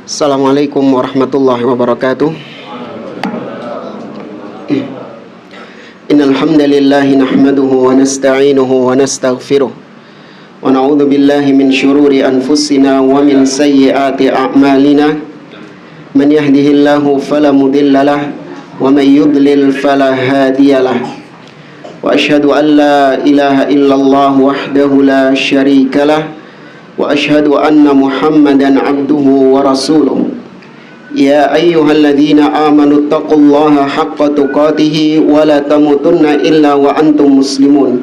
Assalamualaikum warahmatullahi wabarakatuh. Innal hamdalillah nahmaduhu wa nasta'inuhu wa nastaghfiruh wa na'udzu billahi min shururi anfusina wa min sayyiati a'malina. Man yahdihillahu fala mudilla lahu wa man yudlil fala hadiyalah. Wa asyhadu an la ilaha illallah wahdahu la syarika lah wa asyhadu anna Muhammadan abduhu wa rasuluh. Ya ayyuhalladzina amanu taqullaha haqqa tuqatih wa la tamutunna illa wa antum muslimun.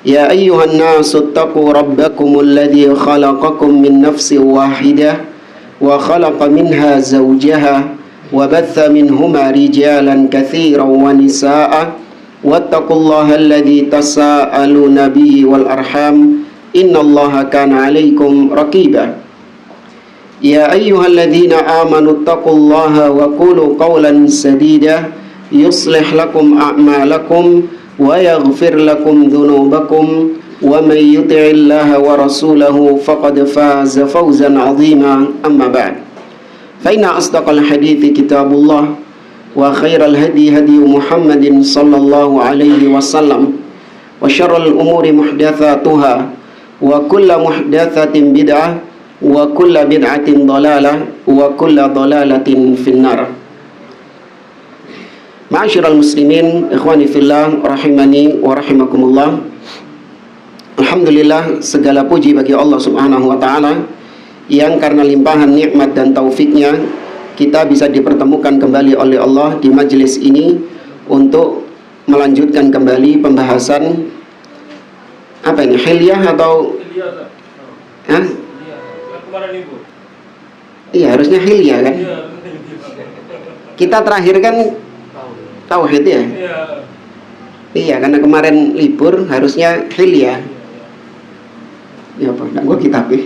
Ya ayyuhan nasu taqu rabbakumul ladzi khalaqakum min nafsin wahidah wa khalaqa minha zawjaha wa batha minhuma rijalan katsiran wa nisaa'a wattaqullaha alladzi tasaaluna bihi wal arham innallaha kana 'alaikum raqiba. Ya ayyuhalladzina amanu taqullaha wa qulu qawlan sadida yuslih lakum a'malakum wa yaghfir lakum dhunubakum wa may yuti'illaha wa rasulahu faqad faza fawzan 'azima. Amma ba'd. Fa inna asdaqal hadithi kitabullah wa khairal hadi hadi Muhammadin sallallahu alaihi wasallam wa syarrul umuri muhdatsatuha wa kullu muhdatsatin bid'ah wa kullu bid'atin dhalalah wa kullu dhalalatin finnar. Ma'asyiral muslimin, ikhwani fillah, rahimani wa rahimakumullah. Alhamdulillah, segala puji bagi Allah Subhanahu wa taala yang karena limpahan nikmat dan taufiknya kita bisa dipertemukan kembali oleh Allah di majelis ini untuk melanjutkan kembali pembahasan apa ini, hilyah atau hah? Iya, harusnya hilyah kan? Kita terakhir kan tauhid ya? Iya, karena kemarin libur harusnya hilyah. Ya apa? Enggak gua kitab ya.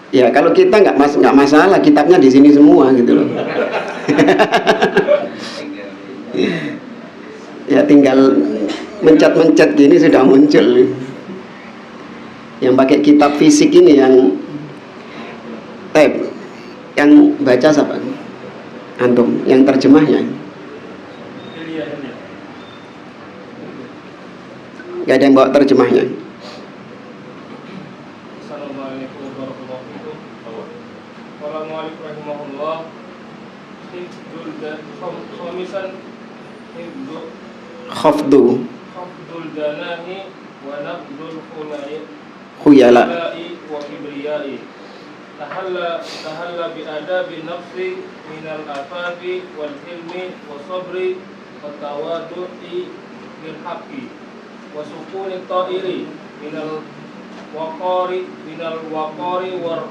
Ya kalau kita nggak masalah, kitabnya di sini semua gitu loh. Ya tinggal mencet gini sudah muncul. Yang pakai kitab fisik ini yang yang baca siapa? Antum, yang terjemahnya? Gak ada yang bawa terjemahnya. Khafdul janahi wa naqdul khuyala wa kibriyai tahalla bi adabi nafsi minal afafi wal hilmi wa sabri wa tawadu'i bil haqqi wa sukuni ta'iri minal waqari war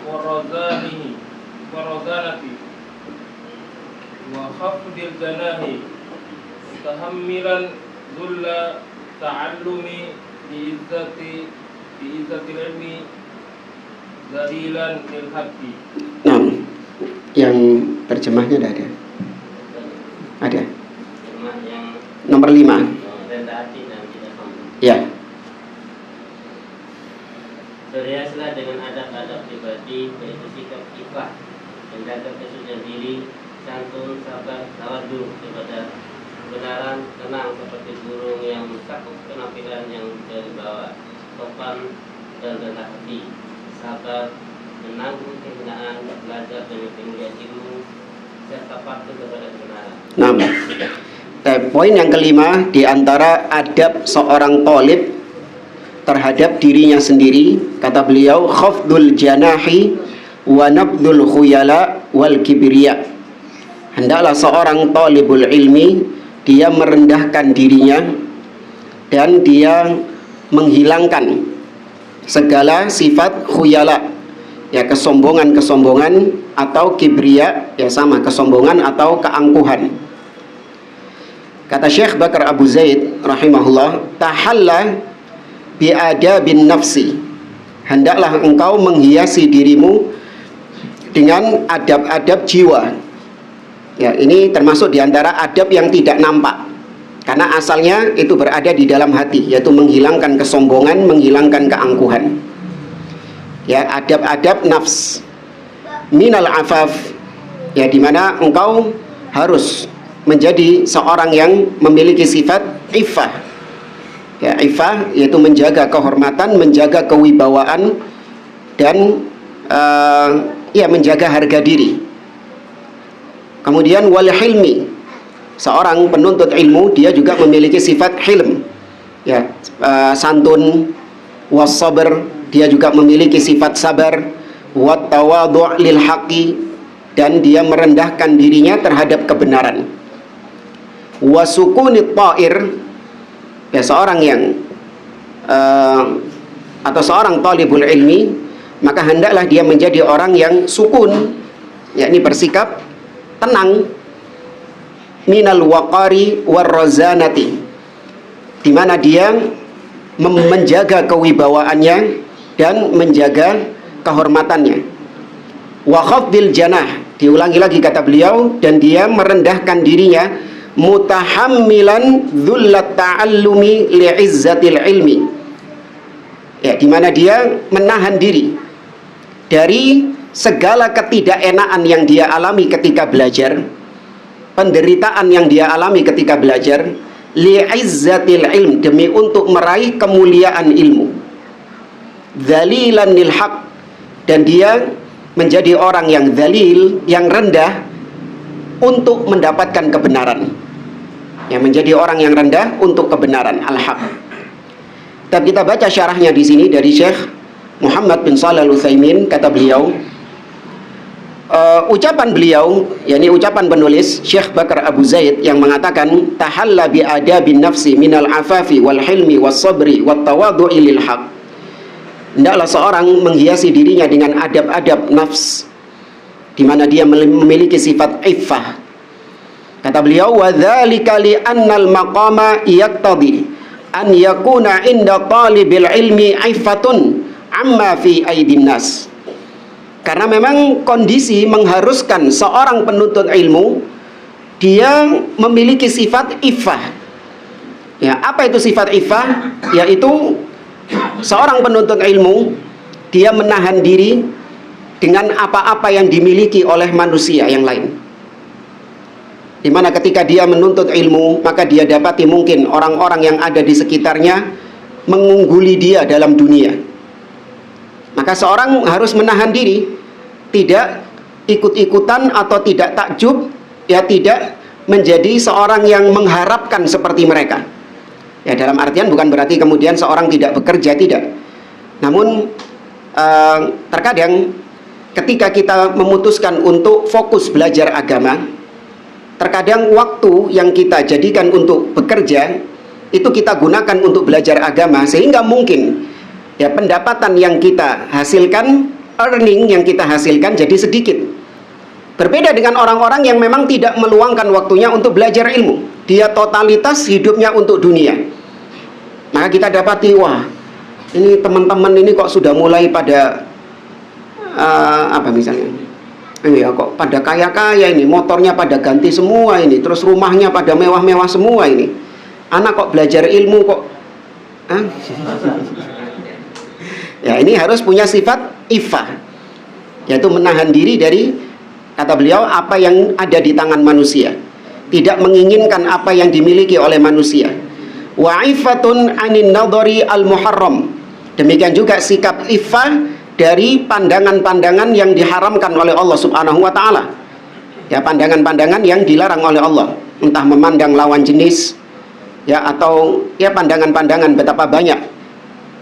razanati wa khafdil janahi tahammilan dhulla ta'allumi bi'izzati ilmi zalilan lil haqqi. Nah, yang terjemahnya ada? Ada. Nomor 5. Ya. Berhiaslah dengan adab-adab pribadi, yaitu sikap ikhlas, menjaga kesucian diri, santun, sabar, tawadhu kepada kebenaran, tenang seperti burung yang mencakup penampilan yang berwibawa, sopan dan rendah hati, sabar, menanggung kehinaan, belajar dari mulia ilmu, serta patuh kepada kebenaran. Nah, poin yang kelima di antara adab seorang thalib terhadap dirinya sendiri, kata beliau, khafdul janahi wa nabdul khuyala wal kibriya. Hendaklah seorang thalibul ilmi dia merendahkan dirinya dan dia menghilangkan segala sifat khuyala, ya kesombongan atau kibriya, ya sama kesombongan atau keangkuhan. Kata Syekh Bakar Abu Zaid rahimahullah, tahalla bi'adabin nafsi, hendaklah engkau menghiasi dirimu dengan adab-adab jiwa. Ya, ini termasuk diantara adab yang tidak nampak. Karena asalnya itu berada di dalam hati, yaitu menghilangkan kesombongan, menghilangkan keangkuhan. Ya, adab-adab nafs. Minal afaf, ya, dimana engkau harus menjadi seorang yang memiliki sifat iffah. Ya, iffah yaitu menjaga kehormatan, menjaga kewibawaan, dan ya, menjaga harga diri. Kemudian wal hilmi, seorang penuntut ilmu dia juga memiliki sifat hilm, ya, santun. Was sabr, dia juga memiliki sifat sabar. Wat tawadhu' lil haqqi, dan dia merendahkan dirinya terhadap kebenaran. Wasukunit ta'ir, ya, seorang yang atau seorang talibul ilmi, maka hendaklah dia menjadi orang yang sukun, yakni bersikap tenang. Minal waqari warrazanati, di mana dia menjaga kewibawaannya dan menjaga kehormatannya. Wa khafdil janah, diulangi lagi kata beliau, dan dia merendahkan dirinya. Mutahammilan dzullat ta'allumi li'izzatil ilmi, ya, di mana dia menahan diri dari segala ketidakenaan yang dia alami ketika belajar, penderitaan yang dia alami ketika belajar, li'izzatil ilm, demi untuk meraih kemuliaan ilmu. Dzalilan lil haq, dan dia menjadi orang yang dzalil, yang rendah untuk mendapatkan kebenaran. Ya, menjadi orang yang rendah untuk kebenaran, al-haq. Dan kita baca syarahnya di sini dari Syekh Muhammad bin Shalih Al-Utsaimin, kata beliau, ucapan beliau, yakni ucapan penulis Syekh Bakar Abu Zaid yang mengatakan tahalla bi adabin nafsi minal afafi wal hilmi was sabri wat tawadhu'i lil haq. Hendaklah seorang menghiasi dirinya dengan adab-adab nafs, di mana dia memiliki sifat iffah. Kata beliau, wa dzalika li annal maqama yaqtadi an yakuna inda talibil ilmi iffatun amma fi aidin nas. Karena memang kondisi mengharuskan seorang penuntut ilmu dia memiliki sifat iffah. Ya, apa itu sifat iffah? Yaitu seorang penuntut ilmu dia menahan diri dengan apa-apa yang dimiliki oleh manusia yang lain. Di mana ketika dia menuntut ilmu, maka dia dapati mungkin orang-orang yang ada di sekitarnya mengungguli dia dalam dunia. Maka seorang harus menahan diri, tidak ikut-ikutan atau tidak takjub, ya, tidak menjadi seorang yang mengharapkan seperti mereka. Ya, dalam artian bukan berarti kemudian seorang tidak bekerja, tidak. Namun terkadang ketika kita memutuskan untuk fokus belajar agama, terkadang waktu yang kita jadikan untuk bekerja itu kita gunakan untuk belajar agama, sehingga mungkin ya pendapatan yang kita hasilkan, earning yang kita hasilkan jadi sedikit. Berbeda dengan orang-orang yang memang tidak meluangkan waktunya untuk belajar ilmu, dia totalitas hidupnya untuk dunia. Maka kita dapati, wah, ini teman-teman ini kok sudah mulai pada apa misalnya, ya kok pada kaya-kaya ini, motornya pada ganti semua ini, terus rumahnya pada mewah-mewah semua ini. Anak kok belajar ilmu kok ya, ini harus punya sifat iffah, yaitu menahan diri dari, kata beliau, apa yang ada di tangan manusia, tidak menginginkan apa yang dimiliki oleh manusia. Wa iffatun anin nadhari al muharram, demikian juga sikap iffah dari pandangan-pandangan yang diharamkan oleh Allah Subhanahu wa taala. Ya, pandangan-pandangan yang dilarang oleh Allah, entah memandang lawan jenis, ya, atau ya pandangan-pandangan betapa banyak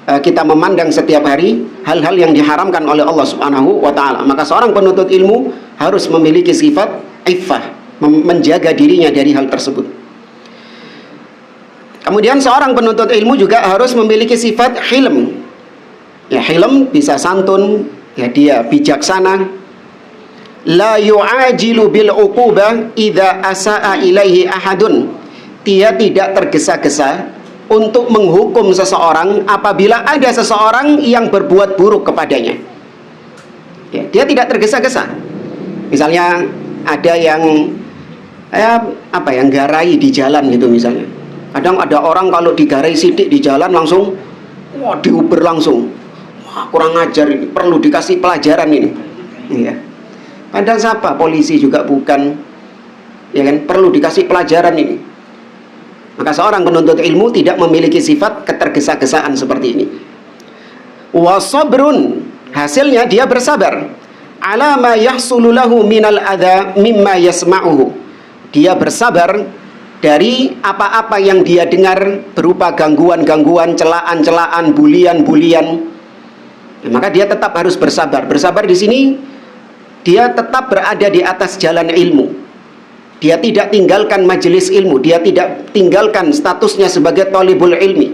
kita memandang setiap hari hal-hal yang diharamkan oleh Allah Subhanahu wa taala. Maka seorang penuntut ilmu harus memiliki sifat iffah, menjaga dirinya dari hal tersebut. Kemudian seorang penuntut ilmu juga harus memiliki sifat hilm. Ya, hilm bisa santun, ya, dia bijaksana. La yu'ajilu bil uqubah idza asaa ilaihi ahadun. Dia tidak tergesa-gesa untuk menghukum seseorang apabila ada seseorang yang berbuat buruk kepadanya. Ya, dia tidak tergesa-gesa. Misalnya ada yang garai di jalan gitu misalnya. Kadang ada orang kalau digarai sidik di jalan langsung, wah, diuber langsung. Wah, kurang ajar ini, perlu dikasih pelajaran ini. Iya. Padahal siapa? Polisi juga bukan. Ya kan, perlu dikasih pelajaran ini. Maka seorang penuntut ilmu tidak memiliki sifat ketergesa-gesaan seperti ini. Wasabrun, hasilnya dia bersabar. Ala ma yahsulu lahu minal adza mimma yasma'uhu. Dia bersabar dari apa-apa yang dia dengar berupa gangguan-gangguan, celaan-celaan, bulian-bulian. Ya, maka dia tetap harus bersabar. Bersabar di sini dia tetap berada di atas jalan ilmu. Dia tidak tinggalkan majelis ilmu, dia tidak tinggalkan statusnya sebagai thalibul ilmi.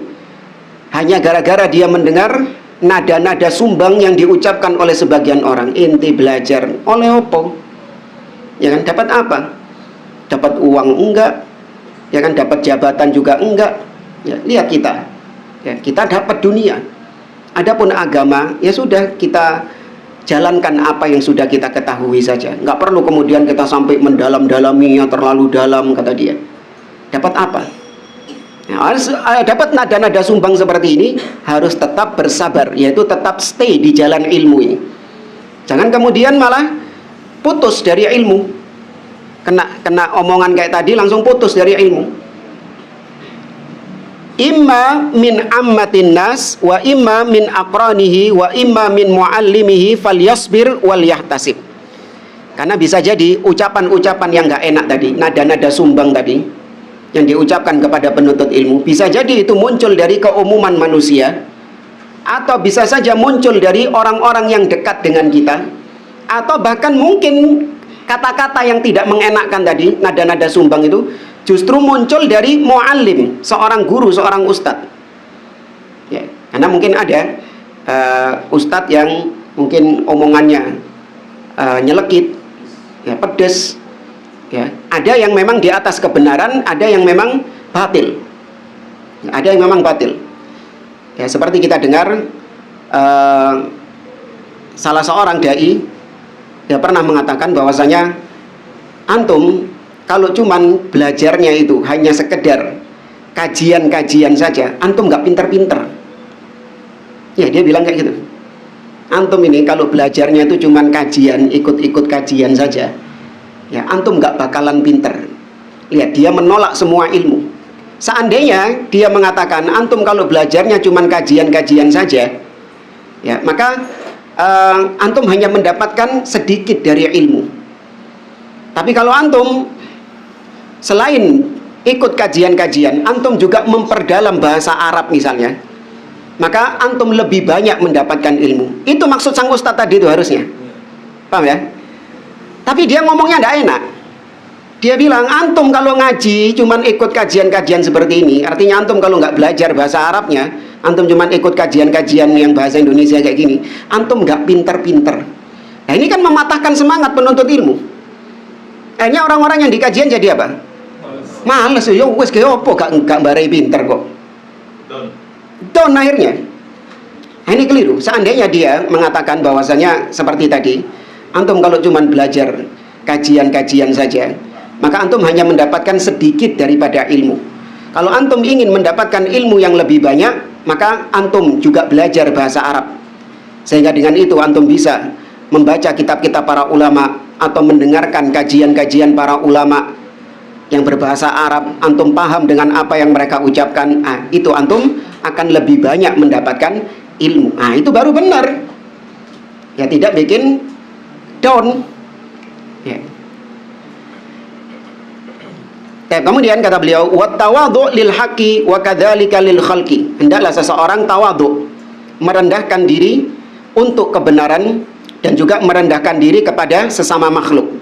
Hanya gara-gara dia mendengar nada-nada sumbang yang diucapkan oleh sebagian orang. Inti belajar oleh opo? Ya kan, dapat apa? Dapat uang enggak? Ya kan, dapat jabatan juga enggak? Ya, lihat kita. Ya, kita dapat dunia. Adapun agama, ya sudah, kita jalankan apa yang sudah kita ketahui saja. Nggak perlu kemudian kita sampai mendalam-dalaminya terlalu dalam, kata dia. Dapat apa? Ya, dapat nada-nada sumbang seperti ini, harus tetap bersabar, yaitu tetap stay di jalan ilmu ini. Jangan kemudian malah putus dari ilmu. Kena omongan kayak tadi langsung putus dari ilmu. Imma min ammatin nas wa imma min aqranihi wa imma min muallimihi falyasbir wal yahtasib. Karena bisa jadi ucapan-ucapan yang nggak enak tadi, nada-nada sumbang tadi yang diucapkan kepada penuntut ilmu, bisa jadi itu muncul dari keumuman manusia, atau bisa saja muncul dari orang-orang yang dekat dengan kita, atau bahkan mungkin kata-kata yang tidak mengenakkan tadi, nada-nada sumbang itu justru muncul dari muallim, seorang guru, seorang ustadz. Ya, karena mungkin ada ustadz yang mungkin omongannya nyelekit, ya, pedes. Ya, ada yang memang di atas kebenaran, ada yang memang batil. Ya, ada yang memang batil. Ya, seperti kita dengar salah seorang dai, dia pernah mengatakan bahwasanya antum kalau cuman belajarnya itu hanya sekedar kajian-kajian saja, antum nggak pinter-pinter. Ya, dia bilang kayak gitu. Antum ini kalau belajarnya itu cuman kajian, ikut-ikut kajian saja, ya antum nggak bakalan pinter. Lihat, dia menolak semua ilmu. Seandainya dia mengatakan antum kalau belajarnya cuman kajian-kajian saja, ya maka antum hanya mendapatkan sedikit dari ilmu. Tapi kalau antum selain ikut kajian-kajian, antum juga memperdalam bahasa Arab misalnya, maka antum lebih banyak mendapatkan ilmu. Itu maksud sang ustadz tadi itu harusnya. Paham ya? Tapi dia ngomongnya tidak enak. Dia bilang, antum kalau ngaji cuman ikut kajian-kajian seperti ini, artinya antum kalau nggak belajar bahasa Arabnya, antum cuman ikut kajian-kajian yang bahasa Indonesia kayak gini, antum nggak pinter-pinter. Nah, ini kan mematahkan semangat penuntut ilmu. Akhirnya orang-orang yang di kajian jadi apa? Males, ya wes kayak opo gak barai pinter kok. Down akhirnya. Nah, ini keliru. Seandainya dia mengatakan bahwasanya seperti tadi, antum kalau cuman belajar kajian-kajian saja, maka antum hanya mendapatkan sedikit daripada ilmu. Kalau antum ingin mendapatkan ilmu yang lebih banyak, maka antum juga belajar bahasa Arab. Sehingga dengan itu antum bisa membaca kitab-kitab para ulama atau mendengarkan kajian-kajian para ulama yang berbahasa Arab, antum paham dengan apa yang mereka ucapkan. Itu antum akan lebih banyak mendapatkan ilmu. Itu baru benar. Ya, tidak bikin down. Ya. Kemudian kata beliau, wa tawadhu lil haqqi wa kadzalika lil khalqi. Hendaklah seseorang tawadhu, merendahkan diri untuk kebenaran dan juga merendahkan diri kepada sesama makhluk.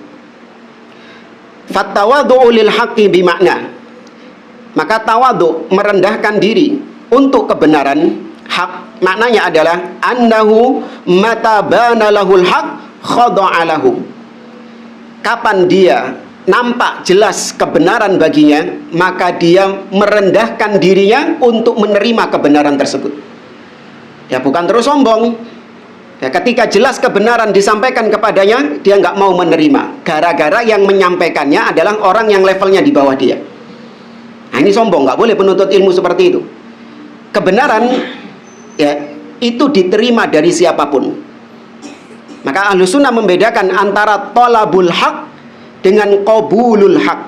Fattawadhu lil haqqi bimakna. Maka tawadhu, merendahkan diri untuk kebenaran, hak, maknanya adalah annahu matabana lahul haq khada'a lahu. Kapan dia nampak jelas kebenaran baginya, maka dia merendahkan dirinya untuk menerima kebenaran tersebut. Ya, bukan terus sombong. Ya, ketika jelas kebenaran disampaikan kepadanya, dia nggak mau menerima. Gara-gara yang menyampaikannya adalah orang yang levelnya di bawah dia. Nah, ini sombong, nggak boleh penuntut ilmu seperti itu. Kebenaran ya itu diterima dari siapapun. Maka Ahlus Sunnah membedakan antara thalabul haq dengan qabulul haq.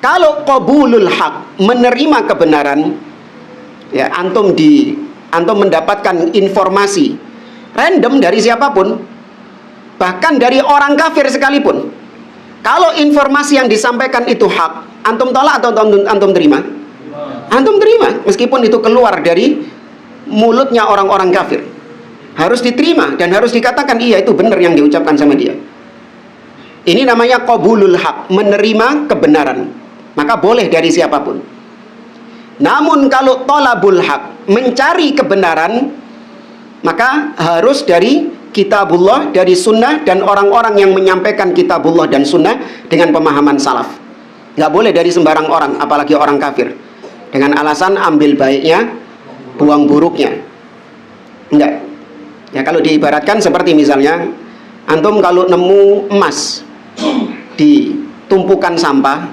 Kalau qabulul haq, menerima kebenaran, ya antum mendapatkan informasi random dari siapapun, bahkan dari orang kafir sekalipun. Kalau informasi yang disampaikan itu hak, antum tolak atau antum terima? Antum terima, meskipun itu keluar dari mulutnya orang-orang kafir. Harus diterima dan harus dikatakan iya itu benar yang diucapkan sama dia. Ini namanya qabulul haq, menerima kebenaran. Maka boleh dari siapapun. Namun kalau thalabul haq, mencari kebenaran, maka harus dari kitabullah, dari sunnah, dan orang-orang yang menyampaikan kitabullah dan sunnah dengan pemahaman salaf. Nggak boleh dari sembarang orang, apalagi orang kafir, dengan alasan ambil baiknya, buang buruknya. Enggak. Ya kalau diibaratkan seperti misalnya antum kalau nemu emas di tumpukan sampah,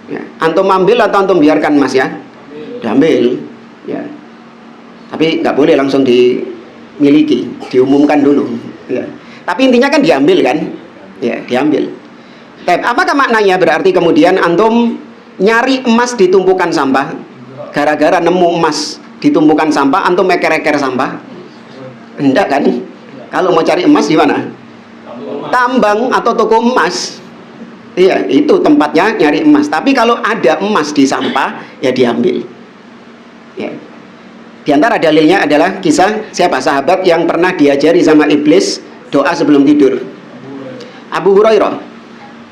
ya, antum ambil atau antum biarkan emas ya? Diambil, ya. Tapi nggak boleh langsung dimiliki, diumumkan dulu. Ya. Tapi intinya kan diambil kan? Ya, diambil. Tapi apakah maknanya berarti kemudian antum nyari emas di tumpukan sampah, gara-gara nemu emas di tumpukan sampah, antum eker-eker sampah? Enggak kan? Kalau mau cari emas di mana? Tambang atau toko emas. Iya, itu tempatnya nyari emas. Tapi kalau ada emas di sampah, ya diambil. Ya. Di antara dalilnya adalah kisah siapa? Sahabat yang pernah diajari sama iblis doa sebelum tidur. Abu Hurairah.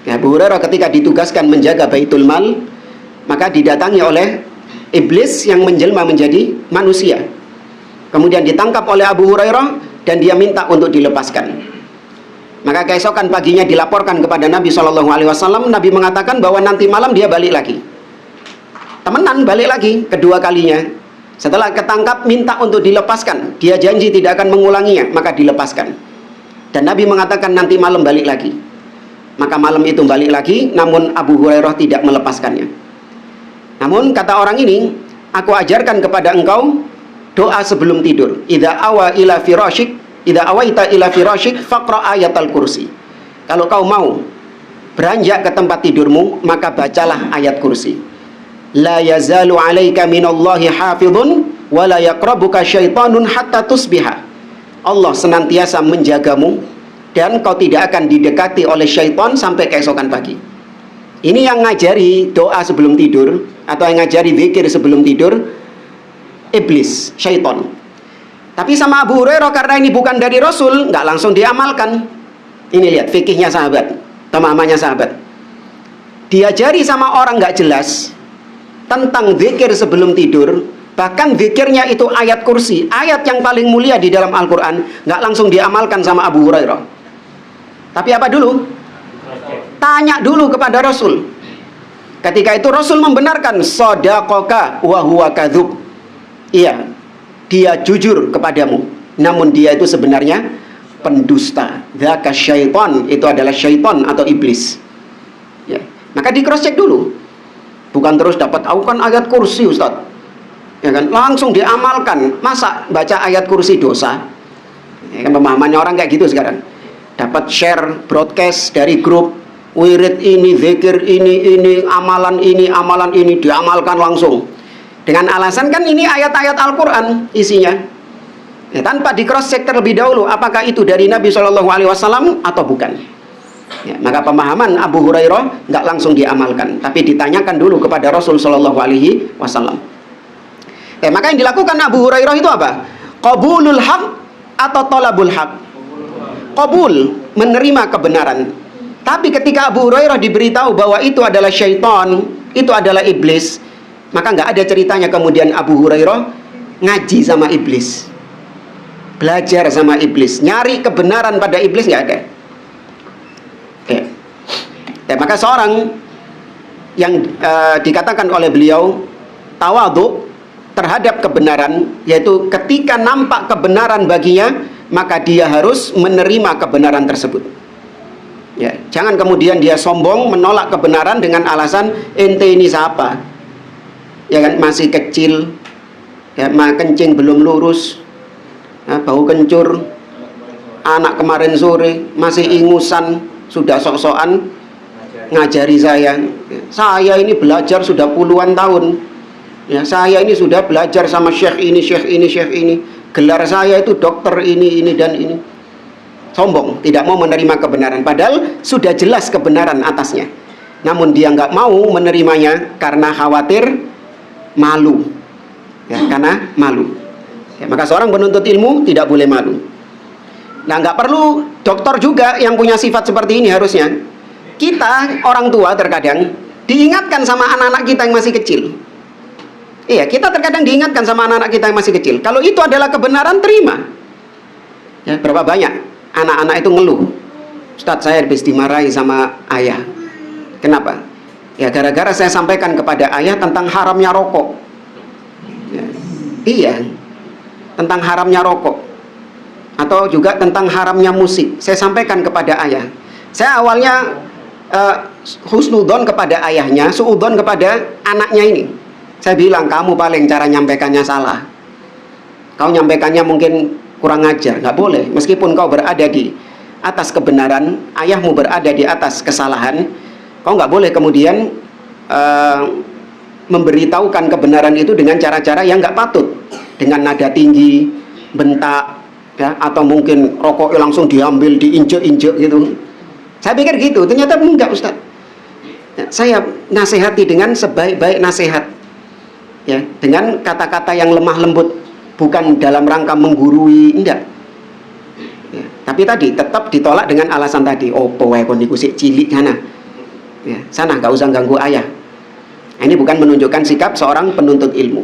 Ya, Abu Hurairah ketika ditugaskan menjaga Baitul Mal, maka didatangi oleh iblis yang menjelma menjadi manusia. Kemudian ditangkap oleh Abu Hurairah dan dia minta untuk dilepaskan. Maka keesokan paginya dilaporkan kepada Nabi SAW. Nabi mengatakan bahwa nanti malam dia balik lagi. Temenan balik lagi kedua kalinya. Setelah ketangkap minta untuk dilepaskan. Dia janji tidak akan mengulanginya, maka dilepaskan. Dan Nabi mengatakan nanti malam balik lagi. Maka malam itu balik lagi, namun Abu Hurairah tidak melepaskannya. Namun kata orang ini, aku ajarkan kepada engkau doa sebelum tidur. Idza awaita ila firashik faqra ayatal kursi. Kalau kau mau beranjak ke tempat tidurmu, maka bacalah ayat kursi. La yazalu 'alaika minallahi hafizun wa la yaqrabuka syaitanun hatta tusbiha. Allah senantiasa menjagamu dan kau tidak akan didekati oleh syaitan sampai keesokan pagi. Ini yang ngajari doa sebelum tidur atau yang ngajari zikir sebelum tidur iblis, syaitan. Tapi sama Abu Hurairah karena ini bukan dari Rasul, nggak langsung diamalkan. Ini lihat fikihnya sahabat, pemahamannya sahabat. Diajari sama orang nggak jelas tentang zikir sebelum tidur, bahkan zikirnya itu ayat kursi, ayat yang paling mulia di dalam Al-Quran, nggak langsung diamalkan sama Abu Hurairah. Tapi apa dulu? Tanya dulu kepada Rasul. Ketika itu Rasul membenarkan, shadaqaka wa huwa kadzub. Iya, dia jujur kepadamu, namun dia itu sebenarnya pendusta. Dzaka syaitan, itu adalah syaitan atau iblis. Ya, maka di cross check dulu. Bukan terus dapat kan ayat kursi Ustaz. Ya kan, langsung diamalkan. Masa baca ayat kursi dosa? Ya kan pemahamannya orang kayak gitu sekarang. Dapat share broadcast dari grup, wirid ini, zikir ini, amalan ini diamalkan langsung. Dengan alasan kan ini ayat-ayat Al-Quran isinya. Ya, tanpa di cross check terlebih dahulu apakah itu dari Nabi SAW atau bukan. Ya, maka pemahaman Abu Hurairah nggak langsung diamalkan, tapi ditanyakan dulu kepada Rasul SAW. Maka yang dilakukan Abu Hurairah itu apa? Qabulul haq atau thalabul haq? Qabul, menerima kebenaran. Tapi ketika Abu Hurairah diberitahu bahwa itu adalah syaitan, itu adalah iblis, maka nggak ada ceritanya kemudian Abu Hurairah ngaji sama iblis, belajar sama iblis, nyari kebenaran pada iblis, nggak ada. Oke. Maka seorang yang dikatakan oleh beliau tawadhu terhadap kebenaran, yaitu ketika nampak kebenaran baginya, maka dia harus menerima kebenaran tersebut. Ya, Jangan kemudian dia sombong menolak kebenaran dengan alasan ente ini siapa? Ya kan, masih kecil, ya, kencing belum lurus, ya, bau kencur, anak kemarin sore masih ingusan, sudah sok-sokan ngajari saya. Saya ini belajar sudah puluhan tahun. Ya, saya ini sudah belajar sama syekh ini, syekh ini, syekh ini. Gelar saya itu dokter ini dan ini. Sombong, tidak mau menerima kebenaran. Padahal sudah jelas kebenaran atasnya. Namun dia nggak mau menerimanya karena khawatir malu. Ya, karena malu. Ya, maka seorang penuntut ilmu tidak boleh malu. Nah, nggak perlu dokter juga yang punya sifat seperti ini harusnya. Kita orang tua terkadang diingatkan sama anak-anak kita yang masih kecil. Iya, kita terkadang diingatkan sama anak-anak kita yang masih kecil. Kalau itu adalah kebenaran, terima. Ya, berapa banyak anak-anak itu ngeluh, Ustadz, saya habis dimarahi sama ayah. Kenapa? Ya, gara-gara saya sampaikan kepada ayah tentang haramnya rokok. Ya, iya, tentang haramnya rokok. Atau juga tentang haramnya musik. Saya sampaikan kepada ayah. Saya awalnya husnudon kepada ayahnya, suudon kepada anaknya ini. Saya bilang, kamu paling cara nyampaikannya salah. Kau nyampaikannya mungkin kurang ajar. Nggak boleh. Meskipun kau berada di atas kebenaran, ayahmu berada di atas kesalahan, kau nggak boleh kemudian memberitahukan kebenaran itu dengan cara-cara yang nggak patut. Dengan nada tinggi, bentak, ya, atau mungkin rokok langsung diambil, diinjek-injek gitu. Saya pikir gitu. Ternyata enggak, Ustaz. Ya, saya nasihati dengan sebaik-baik nasihat. Ya, dengan kata-kata yang lemah lembut, bukan dalam rangka menggurui, enggak. Ya, tapi tadi tetap ditolak dengan alasan tadi, oh poe kon niku sik cilik sana. Ya, sana enggak usah ganggu ayah. Nah, ini bukan menunjukkan sikap seorang penuntut ilmu.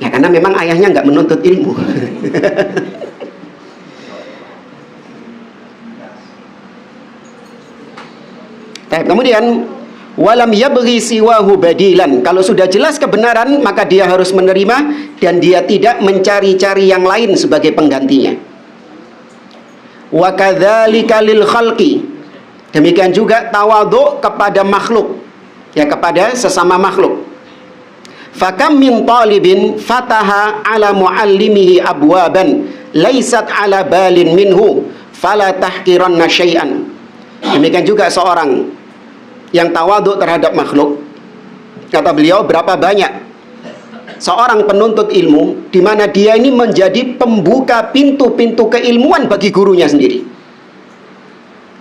Ya, karena memang ayahnya enggak menuntut ilmu. Kemudian walam yabghi siwahu badilan. Kalau sudah jelas kebenaran, maka dia harus menerima dan dia tidak mencari-cari yang lain sebagai penggantinya. Wa kadzalika lil khalqi. Demikian juga tawadhu kepada makhluk, ya, kepada sesama makhluk. Fakam min talibin fataha ala muallimihi abwaban laysat ala balin minhu fala tahqiranna syai'an. Demikian juga seorang yang tawadhu terhadap makhluk. Kata beliau, berapa banyak seorang penuntut ilmu di mana dia ini menjadi pembuka pintu-pintu keilmuan bagi gurunya sendiri.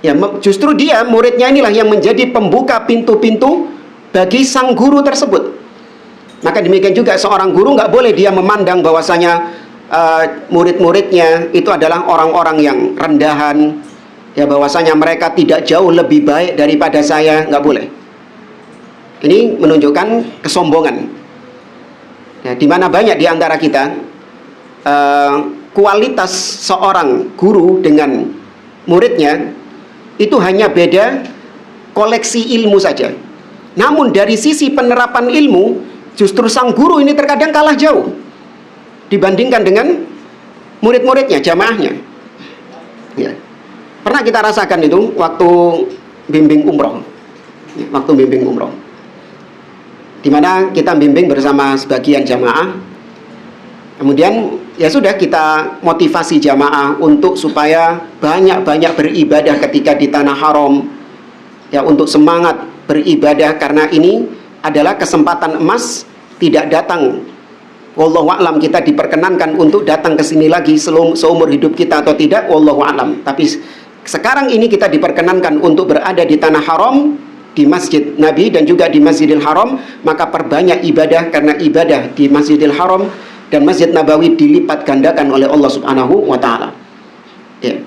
Ya, justru dia, muridnya inilah yang menjadi pembuka pintu-pintu bagi sang guru tersebut. Maka demikian juga seorang guru nggak boleh dia memandang bahwasanya murid-muridnya itu adalah orang-orang yang rendahan, ya, bahwasanya mereka tidak jauh lebih baik daripada saya. Nggak boleh. Ini menunjukkan kesombongan. Ya, di mana banyak di antara kita kualitas seorang guru dengan muridnya itu hanya beda koleksi ilmu saja. Namun dari sisi penerapan ilmu, justru sang guru ini terkadang kalah jauh dibandingkan dengan murid-muridnya, jamaahnya. Ya. Pernah kita rasakan itu waktu bimbing umroh. Waktu bimbing umroh, di mana kita bimbing bersama sebagian jamaah. Kemudian ya sudah, kita motivasi jamaah untuk supaya banyak-banyak beribadah ketika di tanah haram. Ya, untuk semangat beribadah, karena ini adalah kesempatan emas, tidak datang. Wallahu a'lam, kita diperkenankan untuk datang ke sini lagi seumur hidup kita atau tidak, wallahu a'lam. Tapi sekarang ini kita diperkenankan untuk berada di tanah haram, di Masjid Nabi dan juga di Masjidil Haram. Maka perbanyak ibadah, karena ibadah di Masjidil Haram dan Masjid Nabawi dilipat gandakan oleh Allah Subhanahu wa ta'ala. Ya.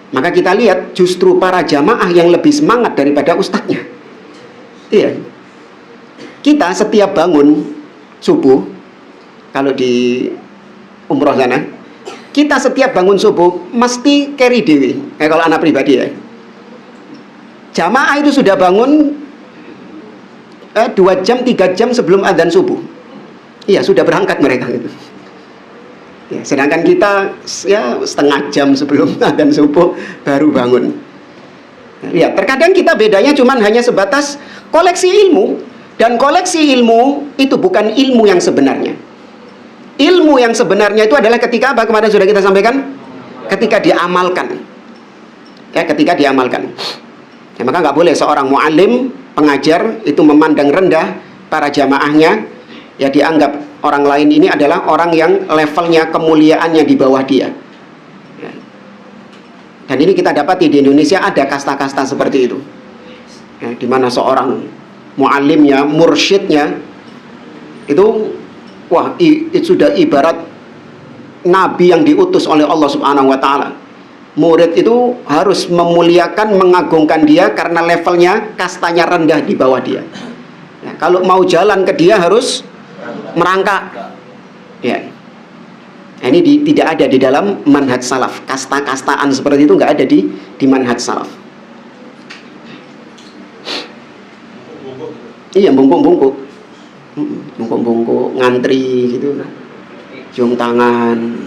Maka kita lihat justru para jamaah yang lebih semangat daripada ustadznya. Iya. Kita setiap bangun subuh, kalau di umroh sana, kita setiap bangun subuh mesti carry dewi. Kalau anak pribadi ya, jamaah itu sudah bangun 2 jam, 3 jam sebelum adzan subuh. Iya, sudah berangkat mereka itu. Ya, sedangkan kita ya setengah jam sebelum adzan subuh baru bangun. Ya, terkadang kita bedanya cuman hanya sebatas koleksi ilmu, dan koleksi ilmu itu bukan ilmu yang sebenarnya. Ilmu yang sebenarnya itu adalah ketika apa? Kemarin sudah kita sampaikan, ketika diamalkan. Ya, ketika diamalkan. Ya, maka nggak boleh seorang mu'alim, pengajar itu memandang rendah para jamaahnya. Ya, dianggap orang lain ini adalah orang yang levelnya kemuliaannya di bawah dia. Ya. Dan ini kita dapati di Indonesia ada kasta-kasta seperti itu. Ya, di mana seorang mu'alimnya, mursyidnya itu itu sudah ibarat nabi yang diutus oleh Allah Subhanahu wa taala. Murid itu harus memuliakan, mengagungkan dia karena levelnya, kastanya rendah di bawah dia. Ya, kalau mau jalan ke dia harus merangkak. Ya. Nah, ini tidak ada di dalam manhaj salaf. Kasta-kastaan seperti itu nggak ada di manhaj salaf. Iya, bungkuk-bungkuk, ngantri gitu, cium tangan.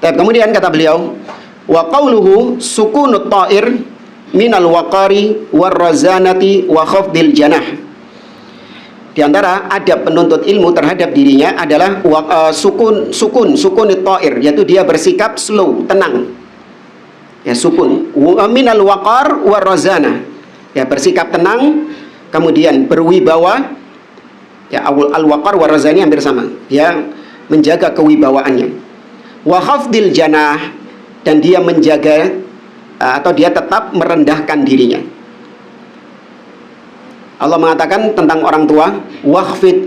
Kemudian kata beliau, wa qauluhu sukunut ta'ir minal waqari warrazanati wa khafdil janah. Di antara adab penuntut ilmu terhadap dirinya adalah sukunut ta'ir, yaitu dia bersikap slow, tenang. Ya, sukun. Minal waqar warrazana. Ya, bersikap tenang, kemudian berwibawa. Ya, al-waqar warrazani hampir sama. Dia menjaga kewibawaannya. Wa khafdil janah, dan dia menjaga atau dia tetap merendahkan dirinya. Allah mengatakan tentang orang tua, waqfid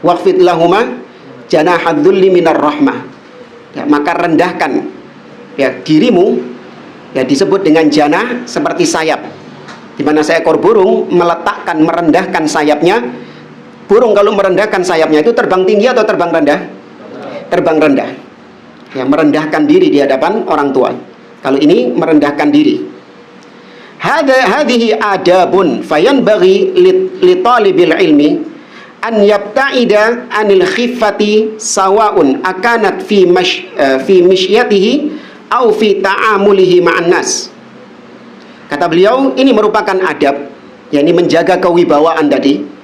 waqfid lahuma janahadzulli minar rahmah. Ya, maka rendahkan ya dirimu, ya disebut dengan janah seperti sayap, di mana seekor burung meletakkan, merendahkan sayapnya. Burung kalau merendahkan sayapnya itu terbang tinggi atau terbang rendah? Terbang rendah. Ya, merendahkan diri di hadapan orang tua. Kalau ini merendahkan diri. Hadhihi adabun fayanbaghi li talibil ilmi an yabta'ida anil khiffati sawa'un akanat fi mishyatihi au fi ta'amulihi ma'an nas. Kata beliau, ini merupakan adab, yakni menjaga kewibawaan tadi.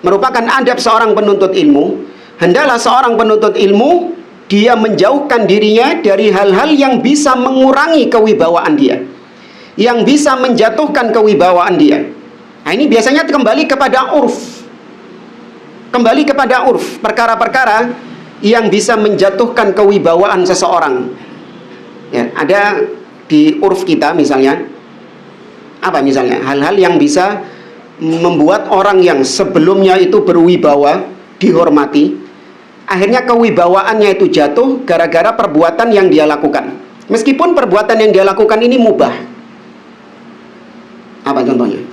Merupakan adab seorang penuntut ilmu. Hendaklah seorang penuntut ilmu dia menjauhkan dirinya dari hal-hal yang bisa mengurangi kewibawaan dia, yang bisa menjatuhkan kewibawaan dia. Nah, ini biasanya kembali kepada urf. Kembali kepada urf, perkara-perkara yang bisa menjatuhkan kewibawaan seseorang. Ya, ada di urf kita misalnya, apa misalnya? Hal-hal yang bisa membuat orang yang sebelumnya itu berwibawa, dihormati, akhirnya kewibawaannya itu jatuh gara-gara perbuatan yang dia lakukan. Meskipun perbuatan yang dia lakukan ini mubah. Apa contohnya?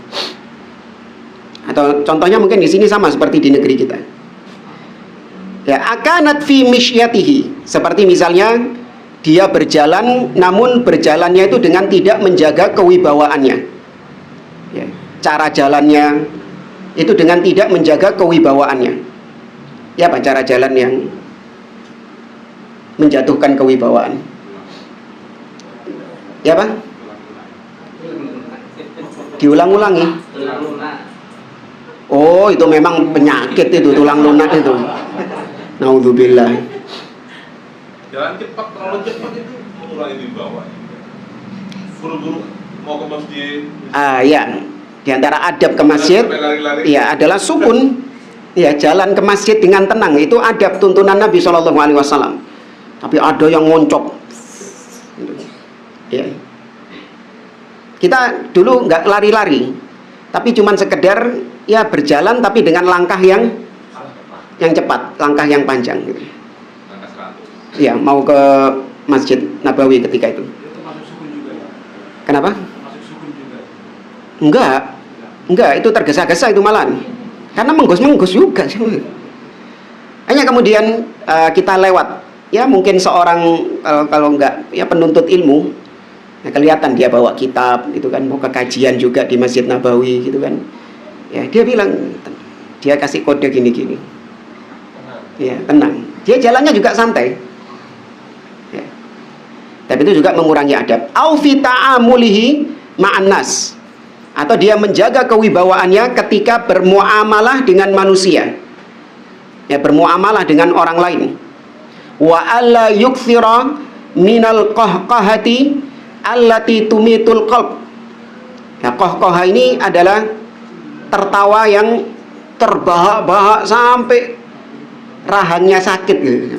Atau contohnya mungkin di sini sama seperti di negeri kita. Ya, akanat fi mishyatihi, seperti misalnya dia berjalan, namun berjalannya itu dengan tidak menjaga kewibawaannya. Ya, cara jalannya itu dengan tidak menjaga kewibawaannya. Ya, apa cara jalan yang menjatuhkan kewibawaan? Ya, Pak? Diulang-ulangi. Oh, itu memang penyakit itu, tulang lunak itu. Naudzubillah. Jalan cepat, terlalu cepat itu mengurangi wibawa. Buru-buru mau ke masjid. Ya. Di antara adab ke masjid, ya adalah sukun. Ya, jalan ke masjid dengan tenang, itu adab tuntunan Nabi SAW. Tapi ada yang ngoncok. Ya. Kita dulu nggak lari-lari, tapi cuman sekedar ya berjalan, tapi dengan langkah yang cepat, langkah yang panjang. Gitu. Ya, mau ke Masjid Nabawi ketika itu. Kenapa? Enggak, itu tergesa-gesa itu malahan. Karena menggos-menggos juga. Hanya kemudian kita lewat. Ya mungkin seorang kalau enggak ya penuntut ilmu, ya kelihatan dia bawa kitab gitu kan, mau ke kajian juga di Masjid Nabawi gitu kan. Ya, dia bilang, dia kasih kode gini-gini. Ya, tenang. Dia jalannya juga santai. Ya. Tapi itu juga mengurangi adab. Au fi ta'amulihi ma'an nas. Atau dia menjaga kewibawaannya ketika bermuamalah dengan manusia. Ya, bermuamalah dengan orang lain. Wa alla yukthira minal qahqahati allati tumitul qalb. Ya, qahqahah ini adalah tertawa yang terbahak-bahak sampai rahangnya sakit gitu.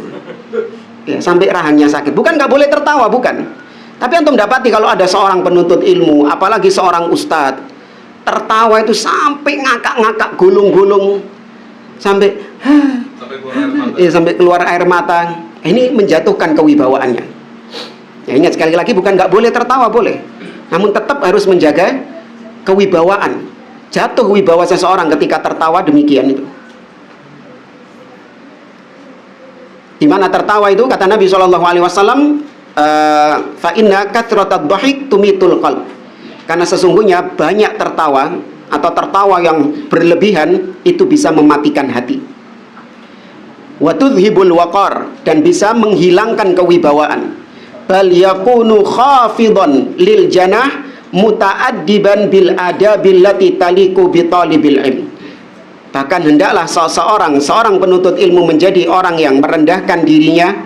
Ya, sampai rahangnya sakit. Bukan nggak boleh tertawa, bukan. Tapi antum dapati kalau ada seorang penuntut ilmu, apalagi seorang ustadz, tertawa itu sampai ngakak-ngakak, gulung-gulung, sampai sampai keluar air mata. Ini menjatuhkan kewibawaannya. Ya, ingat sekali lagi, bukan nggak boleh tertawa, boleh. Namun tetap harus menjaga kewibawaan. Jatuh wibawa seseorang ketika tertawa demikian itu. Di mana tertawa itu, kata Nabi SAW, fa inna kathratad dhahik tumitul qalb. Karena sesungguhnya banyak tertawa atau tertawa yang berlebihan itu bisa mematikan hati. Wa tudhibul waqar, dan bisa menghilangkan kewibawaan. Bal yakunu khafidhan lil janah muta'addiban bil adabil lati taliku bi talibil ilm. Bahkan hendaklah seorang penuntut ilmu menjadi orang yang merendahkan dirinya,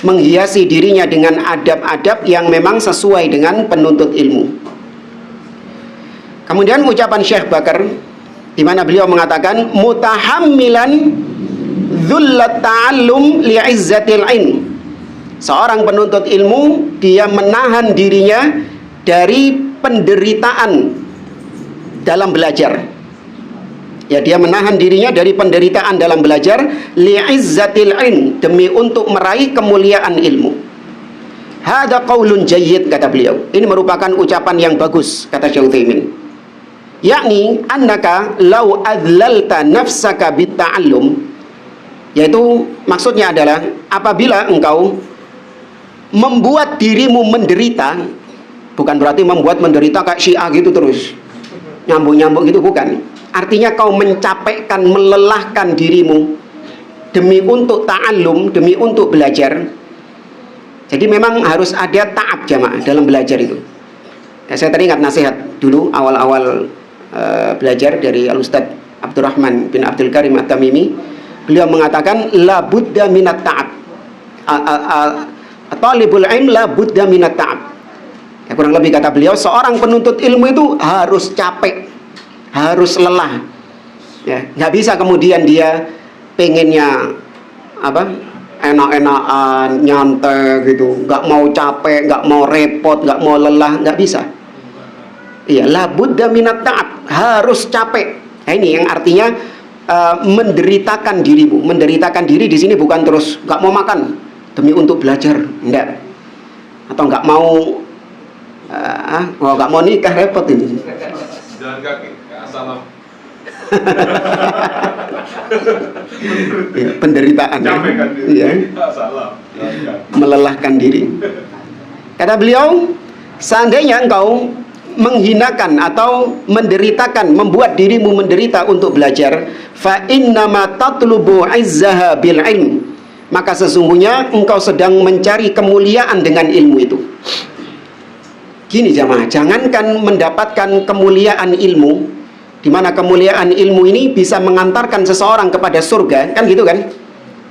menghiasi dirinya dengan adab-adab yang memang sesuai dengan penuntut ilmu. Kemudian ucapan Syekh Bakar, di mana beliau mengatakan mutahammilan dzullat ta'allum li'izzatil ilm. Seorang penuntut ilmu, dia menahan dirinya dari penderitaan dalam belajar. Ya, dia menahan dirinya dari penderitaan dalam belajar li'izzatil ilm, demi untuk meraih kemuliaan ilmu. Hada qaulun jayyid, kata beliau. Ini merupakan ucapan yang bagus, kata Syekh Utsaimin. Yakni annaka law adlalta nafsaka bitta'allum, yaitu maksudnya adalah apabila engkau membuat dirimu menderita, bukan berarti membuat menderita kayak Syiah gitu terus nyambung-nyambung gitu, bukan. Artinya kau mencapekkan, melelahkan dirimu demi untuk ta'allum, demi untuk belajar. Jadi memang harus ada ta'ab jamaah dalam belajar itu. Ya, saya tadi ingat nasihat dulu awal-awal belajar dari Al-Ustadz Abdurrahman bin Abdul Karim At-Tamimi. Beliau mengatakan la budda minat ta'ab. Talibul ilm la budda minat ta'ab. Ya, kurang lebih kata beliau, seorang penuntut ilmu itu harus capek, harus lelah. Ya, nggak bisa kemudian dia pengennya apa, enak-enakan, nyantai gitu, nggak mau capek, nggak mau repot, nggak mau lelah, nggak bisa. Iya, la budda minat ta'ab, harus capek. Nah, ini yang artinya menderitakan dirimu. Menderitakan diri di sini bukan terus nggak mau makan demi untuk belajar, enggak. Atau nggak mau nggak mau nikah, repot ini. Jalan kaki ke Assalam. Ya, penderitaan. Capek kan diri. Ya. Assalam. Melelahkan diri. Kata beliau, seandainya engkau menghinakan atau menderitakan, membuat dirimu menderita untuk belajar, fa innama tatlubu izzaha bil ilm, maka sesungguhnya engkau sedang mencari kemuliaan dengan ilmu itu. Gini jamaah, jangankan mendapatkan kemuliaan ilmu, di mana kemuliaan ilmu ini bisa mengantarkan seseorang kepada surga, kan gitu kan?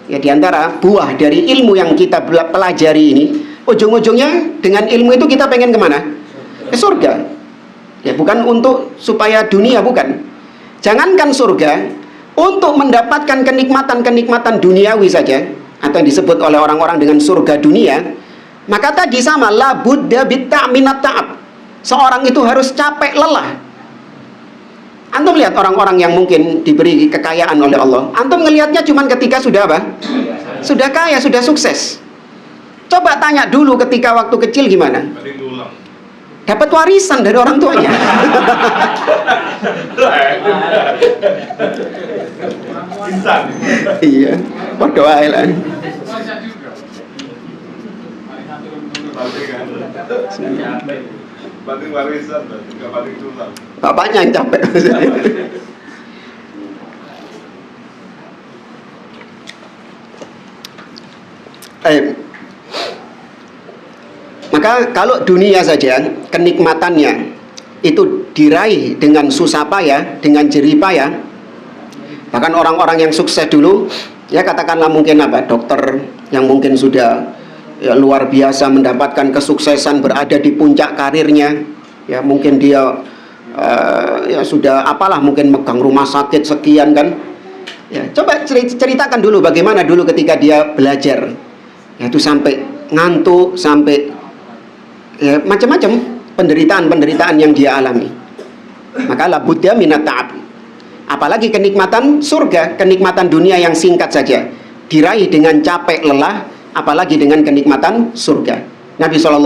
Ya, diantara buah dari ilmu yang kita pelajari ini, ujung-ujungnya dengan ilmu itu kita pengen kemana? Ke surga. Ya, bukan untuk supaya dunia, bukan. Jangankan surga, untuk mendapatkan kenikmatan-kenikmatan duniawi saja, atau yang disebut oleh orang-orang dengan surga dunia, maka tadi sama, la budda bitta'minat ta'ab. Seorang itu harus capek, lelah. Antum lihat orang-orang yang mungkin diberi kekayaan oleh Allah, antum ngelihatnya cuma ketika sudah apa? Sudah kaya, sudah sukses. Coba tanya dulu ketika waktu kecil gimana? Dapat warisan dari orang tuanya. Iya, berdoa lah. Banding warisan, nggak banding tulang. Bapaknya yang capek. Maka kalau dunia saja kenikmatannya itu diraih dengan susah payah, dengan jerih payah. Bahkan orang-orang yang sukses dulu, ya katakanlah mungkin dokter yang mungkin sudah ya, luar biasa mendapatkan kesuksesan, berada di puncak karirnya, ya mungkin dia ya sudah apalah, mungkin megang rumah sakit sekian kan. Ya, coba ceritakan dulu bagaimana dulu ketika dia belajar, ya itu sampai ngantuk, sampai ya, macam-macam penderitaan yang dia alami. Maka la budda minat ta'ab. Apalagi kenikmatan surga, kenikmatan dunia yang singkat saja diraih dengan capek lelah, apalagi dengan kenikmatan surga. Nabi SAW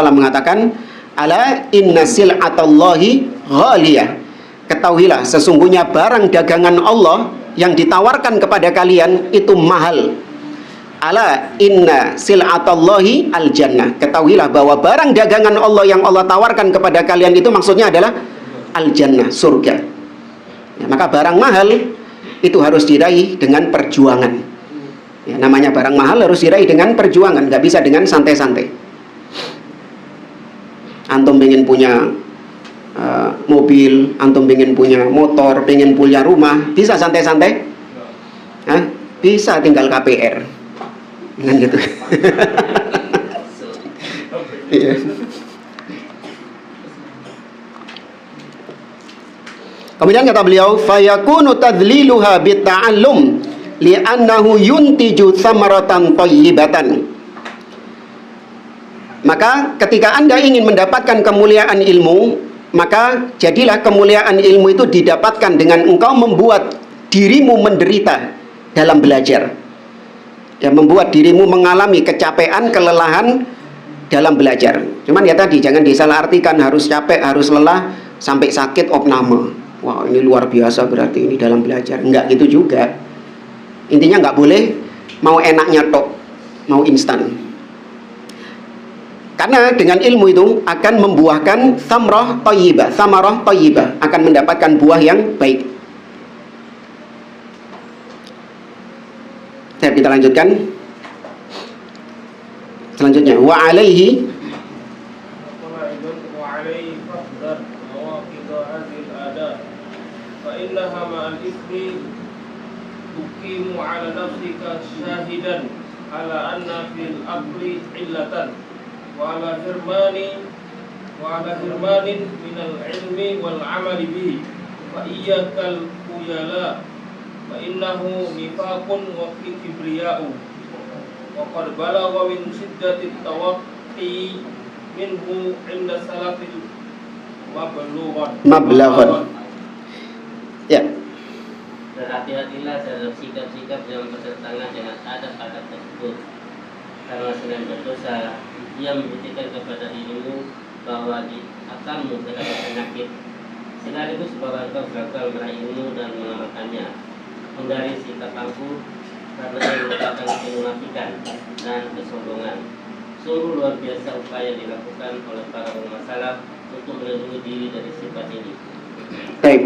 mengatakan, ala inna sil'atallahi ghaliyah. Ketahuilah sesungguhnya barang dagangan Allah yang ditawarkan kepada kalian itu mahal. Ala inna sil'atallahi al-jannah. Ketahuilah bahwa barang dagangan Allah yang Allah tawarkan kepada kalian itu maksudnya adalah al-jannah, surga. Ya, maka barang mahal itu harus diraih dengan perjuangan. Ya, namanya barang mahal harus diraih dengan perjuangan, nggak bisa dengan santai-santai. Antum pengen punya mobil, antum pengen punya motor, pengen punya rumah, bisa santai-santai? Hah? Bisa, tinggal KPR. Kan gitu. Iya. Kemudian kata beliau, fayakunu tadliluha bitta'allum li'annahu yuntiju thamaratan thayyibatan. Maka ketika Anda ingin mendapatkan kemuliaan ilmu, maka jadilah kemuliaan ilmu itu didapatkan dengan engkau membuat dirimu menderita dalam belajar. Ya, membuat dirimu mengalami kecapean, kelelahan dalam belajar. Cuman ya tadi, jangan disalahartikan harus capek, harus lelah, sampai sakit opname. Wah, ini luar biasa berarti ini dalam belajar. Enggak gitu juga. Intinya nggak boleh mau enaknya tok, mau instan. Karena dengan ilmu itu akan membuahkan thamrah thayyibah, thamarah thayyibah, akan mendapatkan buah yang baik. Kita lanjutkan. Selanjutnya, wa alaihi فإنها مع الإثم تقيم على نفسك شاهدا على أن في العقل علة وعلى حرمان من العلم والعمل به فإياك الخيلاء فإنه نفاق وكبرياء وقد بلغ من شدة التوقي منه عند السلف مبلغا. Ya. Berhati-hatilah terhadap sikap-sikap yang bertentangan dengan adab-adab tersebut, karena selain berdosa, ia membuktikan kepada dirimu bahwa di akalmu terdapat penyakit, sekaligus bahwa engkau gagal meraih ilmu dan mengamalkannya. Hindari sikap angkuh, karena ia merupakan kemunafikan dan kesombongan. Sungguh luar biasa upaya dilakukan oleh para ulama salaf untuk melindungi diri dari sifat ini. Baik.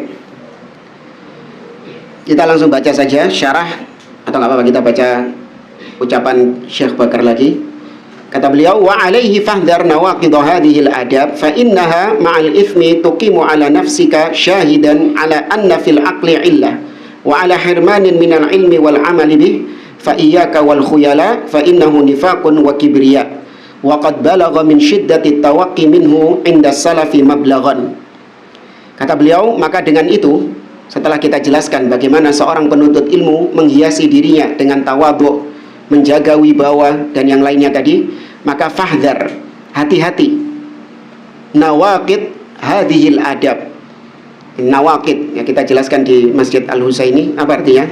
Kita langsung baca saja syarah, atau nggak apa-apa kita baca ucapan Syekh Bakar lagi. Kata beliau, wa alaihi fahdhar nawaqidh hadhihi al-adab fa innaha ma'al ithmi tuqimu ala nafsika syahidan ala anna fil aqli illah wa ala hirmanin minal ilmi wal amali bih fa iyyaka wal khuyala fa innahu nifaqun wa kibriya wa qad balagha min shiddati tawaqqi minhu inda salafi mablaghan. Kata beliau, maka dengan itu, setelah kita jelaskan bagaimana seorang penuntut ilmu menghiasi dirinya dengan tawadhu, menjaga wibawa dan yang lainnya tadi, maka fahdhar, hati-hati, nawaqid hadhil adab. Nawaqid, ya kita jelaskan di Masjid Al-Husaini, apa artinya?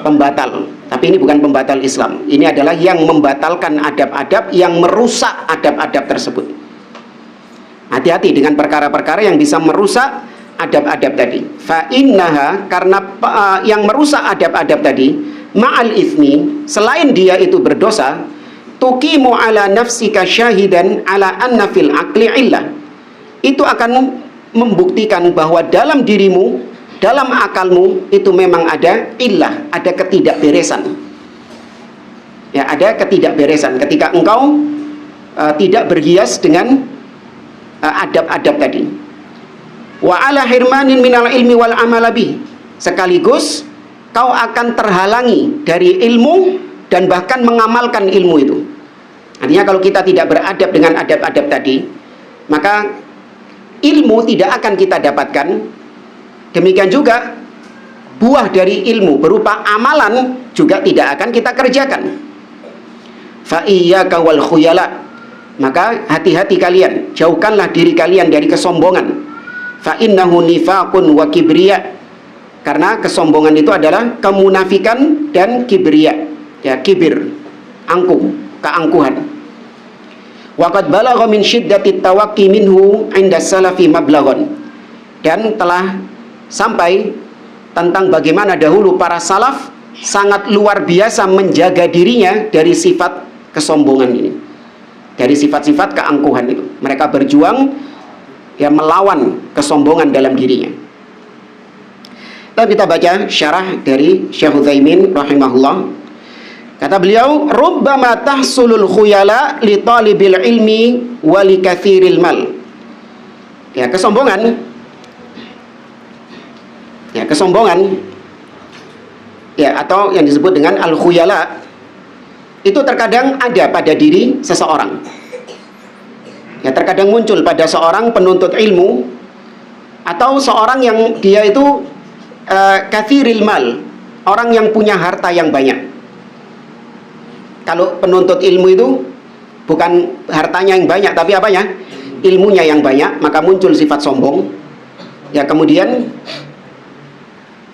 Pembatal. Tapi ini bukan pembatal Islam. Ini adalah yang membatalkan adab-adab, yang merusak adab-adab tersebut. Hati-hati dengan perkara-perkara yang bisa merusak adab-adab tadi. Fa innaha, karena yang merusak adab-adab tadi, ma'al ithmi, selain dia itu berdosa, tuqimu ala nafsika syahidan ala anna fil aqli illah. Itu akan membuktikan bahwa dalam dirimu, dalam akalmu itu memang ada illah, ada ketidakberesan. Ya, ada ketidakberesan ketika engkau tidak berhias dengan adab-adab tadi. Wa ala hirmanin minal ilmi wal amalabi, sekaligus kau akan terhalangi dari ilmu dan bahkan mengamalkan ilmu itu. Artinya kalau kita tidak beradab dengan adab-adab tadi, maka ilmu tidak akan kita dapatkan. Demikian juga buah dari ilmu berupa amalan juga tidak akan kita kerjakan. Fa iyyaka wal khuyala, maka hati-hati kalian, jauhkanlah diri kalian dari kesombongan. Fa innahu nifaqun wa kibriya, karena kesombongan itu adalah kemunafikan dan kibriya. Ya, kibir, angkuh, keangkuhan. Wa qad balagha min syiddati tawaqqi minhu 'inda salafi mablaghon, dan telah sampai tentang bagaimana dahulu para salaf sangat luar biasa menjaga dirinya dari sifat kesombongan ini, dari sifat-sifat keangkuhan itu. Mereka berjuang ya melawan kesombongan dalam dirinya. Lalu kita baca syarah dari Syekh Utsaimin rahimahullah. Kata beliau, rubbama tahsulul khuyala li talibil ilmi wa li katsiril mal. Ya, kesombongan ya, atau yang disebut dengan al-khuyala, itu terkadang ada pada diri seseorang. Ya, terkadang muncul pada seorang penuntut ilmu atau seorang yang dia itu katsiril mal, orang yang punya harta yang banyak. Kalau penuntut ilmu itu bukan hartanya yang banyak, tapi apanya? Ilmunya yang banyak, maka muncul sifat sombong. Ya, kemudian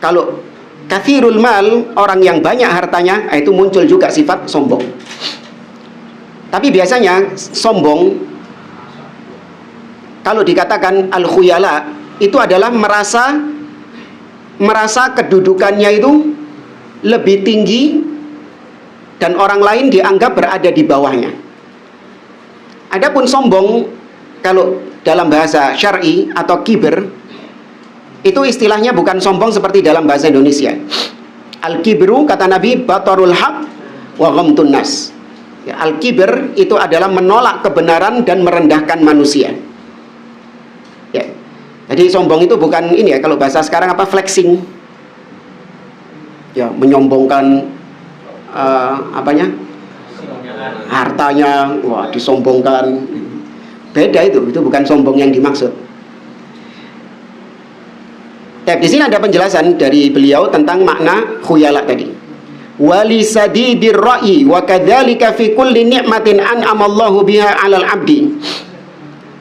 kalau kathirul mal, orang yang banyak hartanya, itu muncul juga sifat sombong. Tapi biasanya sombong, kalau dikatakan al-khuyala, itu adalah merasa kedudukannya itu lebih tinggi dan orang lain dianggap berada di bawahnya. Adapun sombong, kalau dalam bahasa syar'i atau kibir, itu istilahnya bukan sombong seperti dalam bahasa Indonesia. Al-kibru, kata Nabi, batarul haq wa ghamtun nas. Ya, al-kibir itu adalah menolak kebenaran dan merendahkan manusia. Ya. Jadi sombong itu bukan ini ya, kalau bahasa sekarang apa, flexing. Ya, menyombongkan hartanya, wah, disombongkan. Beda itu bukan sombong yang dimaksud. Tapi di sini ada penjelasan dari beliau tentang makna khuyala tadi. Wali sadidir ra'i wa kadzalika fi kulli ni'matin an'amallahu biha 'alal 'abdi.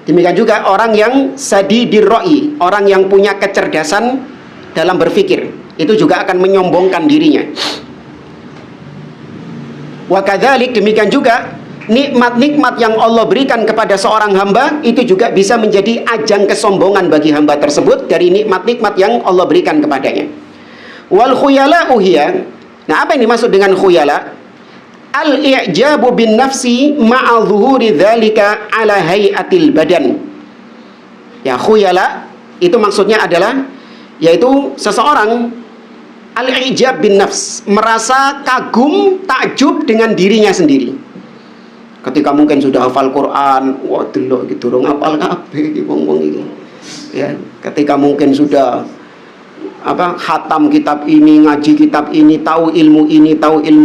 Demikian juga orang yang sadidir ra'i, orang yang punya kecerdasan dalam berpikir, itu juga akan menyombongkan dirinya. Wa kadzalik, demikian juga nikmat-nikmat yang Allah berikan kepada seorang hamba itu juga bisa menjadi ajang kesombongan bagi hamba tersebut dari nikmat-nikmat yang Allah berikan kepadanya. Wal khuyala uhiya. Nah, apa yang dimaksud dengan khuyala? Al-i'jabu bin nafsi ma'a zuhuri dzalika ala hayatil badan. Ya, khuyala itu maksudnya adalah yaitu seseorang al-i'jab bin nafs, merasa kagum, takjub dengan dirinya sendiri. Ketika mungkin sudah hafal Quran, wah delok iki durung hafal kabeh iki wong-wong iki. Ya, ketika mungkin sudah khatam kitab ini, ngaji kitab ini, tahu ilmu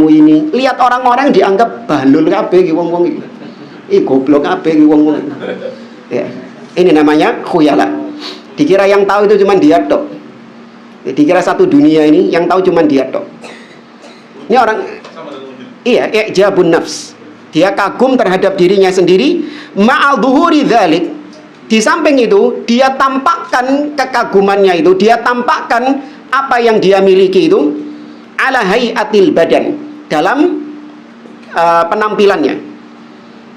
ini, lihat orang-orang dianggap bahlul kabeh iki wong-wong iki. Ih goblok kabeh iki wong-wong. Ya, ini namanya khuyala. Dikira yang tahu itu cuma dia tok. Dikira satu dunia ini yang tahu cuma dia tok. Ini orang, iya, i'jabun nafs. Dia kagum terhadap dirinya sendiri. Ma'al dhuhuri dzalik. Di samping itu, dia tampakkan kekagumannya itu, dia tampakkan apa yang dia miliki itu ala hayatil badan, dalam penampilannya.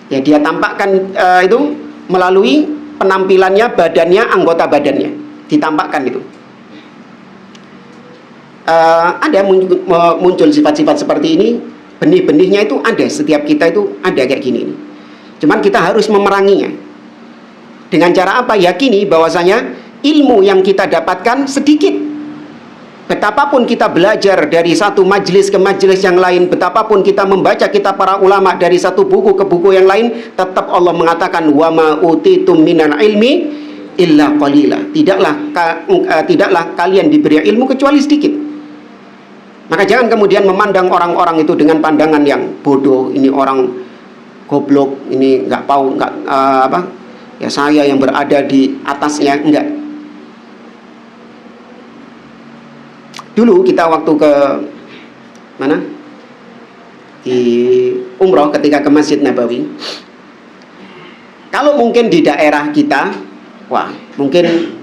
Ya, dia tampakkan itu melalui penampilannya, badannya, anggota badannya, ditampakkan itu. Ada muncul sifat-sifat seperti ini, benih-benihnya itu ada, setiap kita itu ada kayak gini. Cuman kita harus memeranginya. Dengan cara apa? Yakini bahwasanya ilmu yang kita dapatkan sedikit. Betapapun kita belajar dari satu majelis ke majelis yang lain, betapapun kita membaca kitab para ulama dari satu buku ke buku yang lain, tetap Allah mengatakan wa ma utitum minal ilmi illa qalila. Tidaklah kalian diberi ilmu kecuali sedikit. Maka jangan kemudian memandang orang-orang itu dengan pandangan yang bodoh, ini orang goblok, ini nggak tahu, ya saya yang berada di atasnya, enggak. Dulu kita waktu ke mana? Di umroh ketika ke Masjid Nabawi. Kalau mungkin di daerah kita, wah, mungkin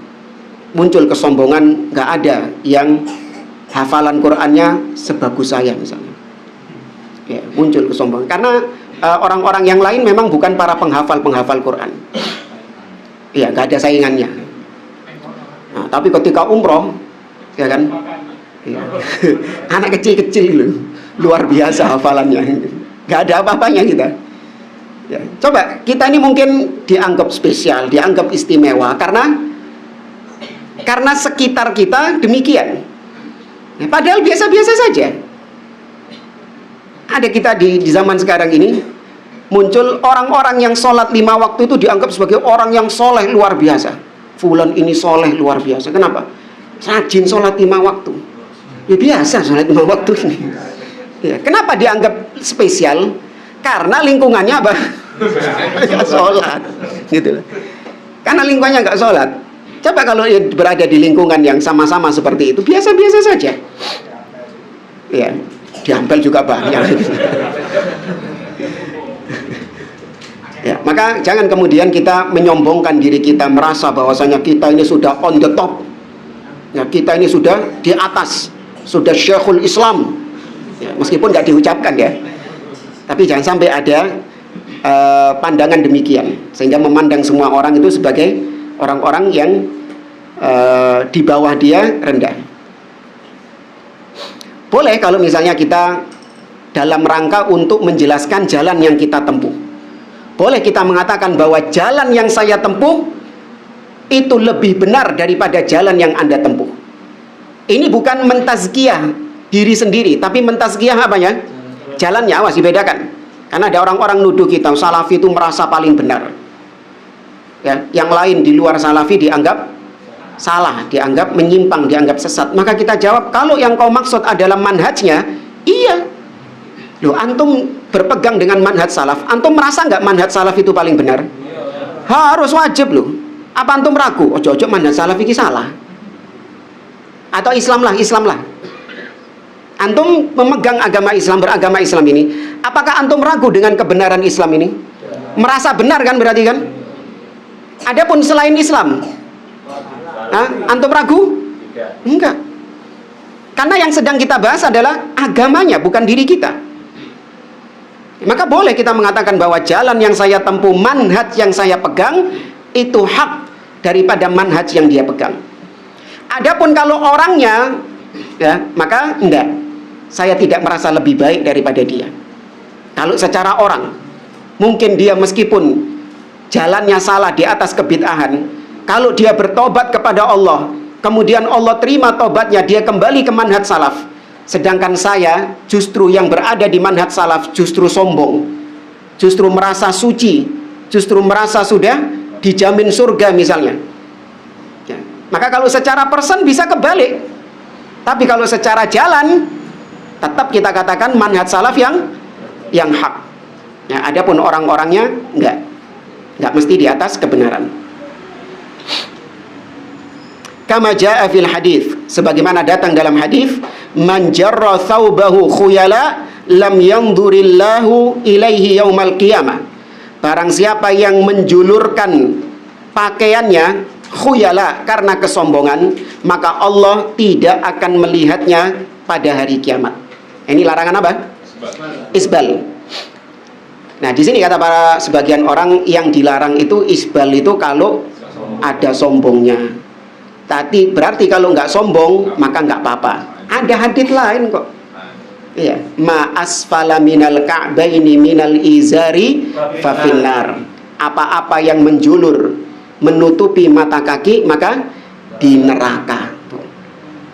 muncul kesombongan, nggak ada yang hafalan Qur'annya sebagus saya misalnya. Ya, muncul kesombongan karena orang-orang yang lain memang bukan para penghafal Quran. Iya, nggak ada saingannya. Nah, tapi ketika umroh, ya kan? Ya. Anak kecil-kecil loh, luar biasa hafalannya, nggak ada apa-apanya kita. Ya. Coba kita ini mungkin dianggap spesial, dianggap istimewa karena sekitar kita demikian. Ya, padahal biasa-biasa saja. Ada kita di zaman sekarang ini muncul orang-orang yang sholat 5 waktu itu dianggap sebagai orang yang soleh luar biasa. Fulan ini soleh luar biasa. Kenapa? Rajin sholat 5 waktu. Ya biasa sholat 5 waktu ini. Ya, kenapa dianggap spesial? Karena lingkungannya apa? Nggak sholat, gitu loh. Karena lingkungannya nggak sholat. Coba kalau berada di lingkungan yang sama-sama seperti itu, biasa-biasa saja. Ya, diampel juga banyak. Ya, maka jangan kemudian kita menyombongkan diri kita, merasa bahwasanya kita ini sudah on the top. Ya, kita ini sudah di atas. Sudah Syekhul Islam, ya, meskipun nggak diucapkan ya, tapi jangan sampai ada pandangan demikian sehingga memandang semua orang itu sebagai orang-orang yang di bawah dia rendah. Boleh kalau misalnya kita dalam rangka untuk menjelaskan jalan yang kita tempuh, boleh kita mengatakan bahwa jalan yang saya tempuh itu lebih benar daripada jalan yang Anda tempuh. Ini bukan mentazkiyah diri sendiri, tapi mentazkiyah apanya? Jalannya, awas dibedakan. Karena ada orang-orang nuduh kita, salafi itu merasa paling benar. Ya, yang lain di luar salafi dianggap salah, dianggap menyimpang, dianggap sesat. Maka kita jawab, kalau yang kau maksud adalah manhajnya, iya. Loh, antum berpegang dengan manhaj salaf, antum merasa nggak manhaj salaf itu paling benar? Harus wajib loh. Apa antum ragu? Ojo-ojo manhaj salaf ini salah. Atau Islam lah. Antum memegang agama Islam, beragama Islam ini, apakah antum ragu dengan kebenaran Islam ini? Merasa benar kan berarti kan? Adapun selain Islam, antum ragu? Enggak. Karena yang sedang kita bahas adalah agamanya, bukan diri kita. Maka boleh kita mengatakan bahwa jalan yang saya tempuh, manhaj yang saya pegang, itu hak daripada manhaj yang dia pegang. Adapun kalau orangnya, ya, maka enggak. Saya tidak merasa lebih baik daripada dia. Kalau secara orang, mungkin dia meskipun jalannya salah di atas kebid'ahan, kalau dia bertobat kepada Allah, kemudian Allah terima tobatnya, dia kembali ke manhaj salaf. Sedangkan saya justru yang berada di manhaj salaf justru sombong, justru merasa suci, justru merasa sudah dijamin surga misalnya. Maka kalau secara person bisa kebalik, tapi kalau secara jalan tetap kita katakan manhaj salaf yang hak. Ya, adapun orang-orangnya enggak mesti di atas kebenaran. Kama jaa fil hadis, sebagaimana datang dalam hadis, man jarra thawbahu khuyala lam yanzurillahu ilaihi yaumal qiyamah. Barang siapa yang menjulurkan pakaiannya khuyala karena kesombongan, maka Allah tidak akan melihatnya pada hari kiamat. Ini larangan apa? Isbal. Nah, di sini kata para sebagian orang yang dilarang itu isbal itu kalau ada sombongnya. Tapi berarti kalau nggak sombong maka nggak apa-apa. Ada hadits lain kok. Iya, ma asfala minal ka'baini minal izari fa finnar. Apa-apa yang menjulur menutupi mata kaki maka di neraka.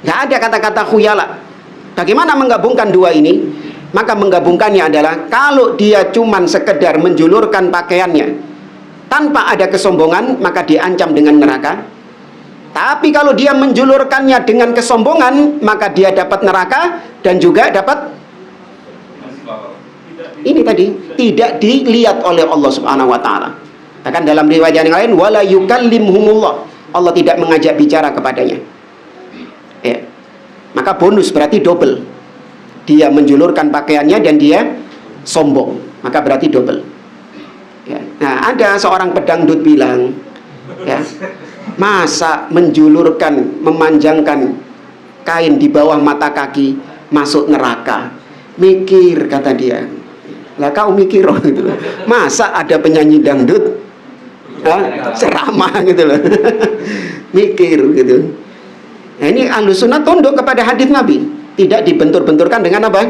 Nggak ada kata-kata khuyala. Bagaimana menggabungkan dua ini? Maka menggabungkannya adalah kalau dia cuman sekedar menjulurkan pakaiannya tanpa ada kesombongan, maka diancam dengan neraka. Tapi kalau dia menjulurkannya dengan kesombongan, maka dia dapat neraka dan juga dapat ini tadi, tidak dilihat oleh Allah Subhanahu wa taala. Bahkan dalam riwayat yang lain, wala yukallimhumullah, Allah tidak mengajak bicara kepadanya. Ya. Maka bonus berarti double. Dia menjulurkan pakaiannya dan dia sombong, maka berarti double. Ya. Nah, ada seorang pedangdut bilang, ya, masa menjulurkan, memanjangkan kain di bawah mata kaki masuk neraka? Mikir, kata dia. Lah kau mikir gitu. Masa ada penyanyi dangdut ceramah gitu loh. Mikir gitu. Nah, ini Ahlus Sunnah tunduk kepada hadis Nabi, tidak dibentur-benturkan dengan apa?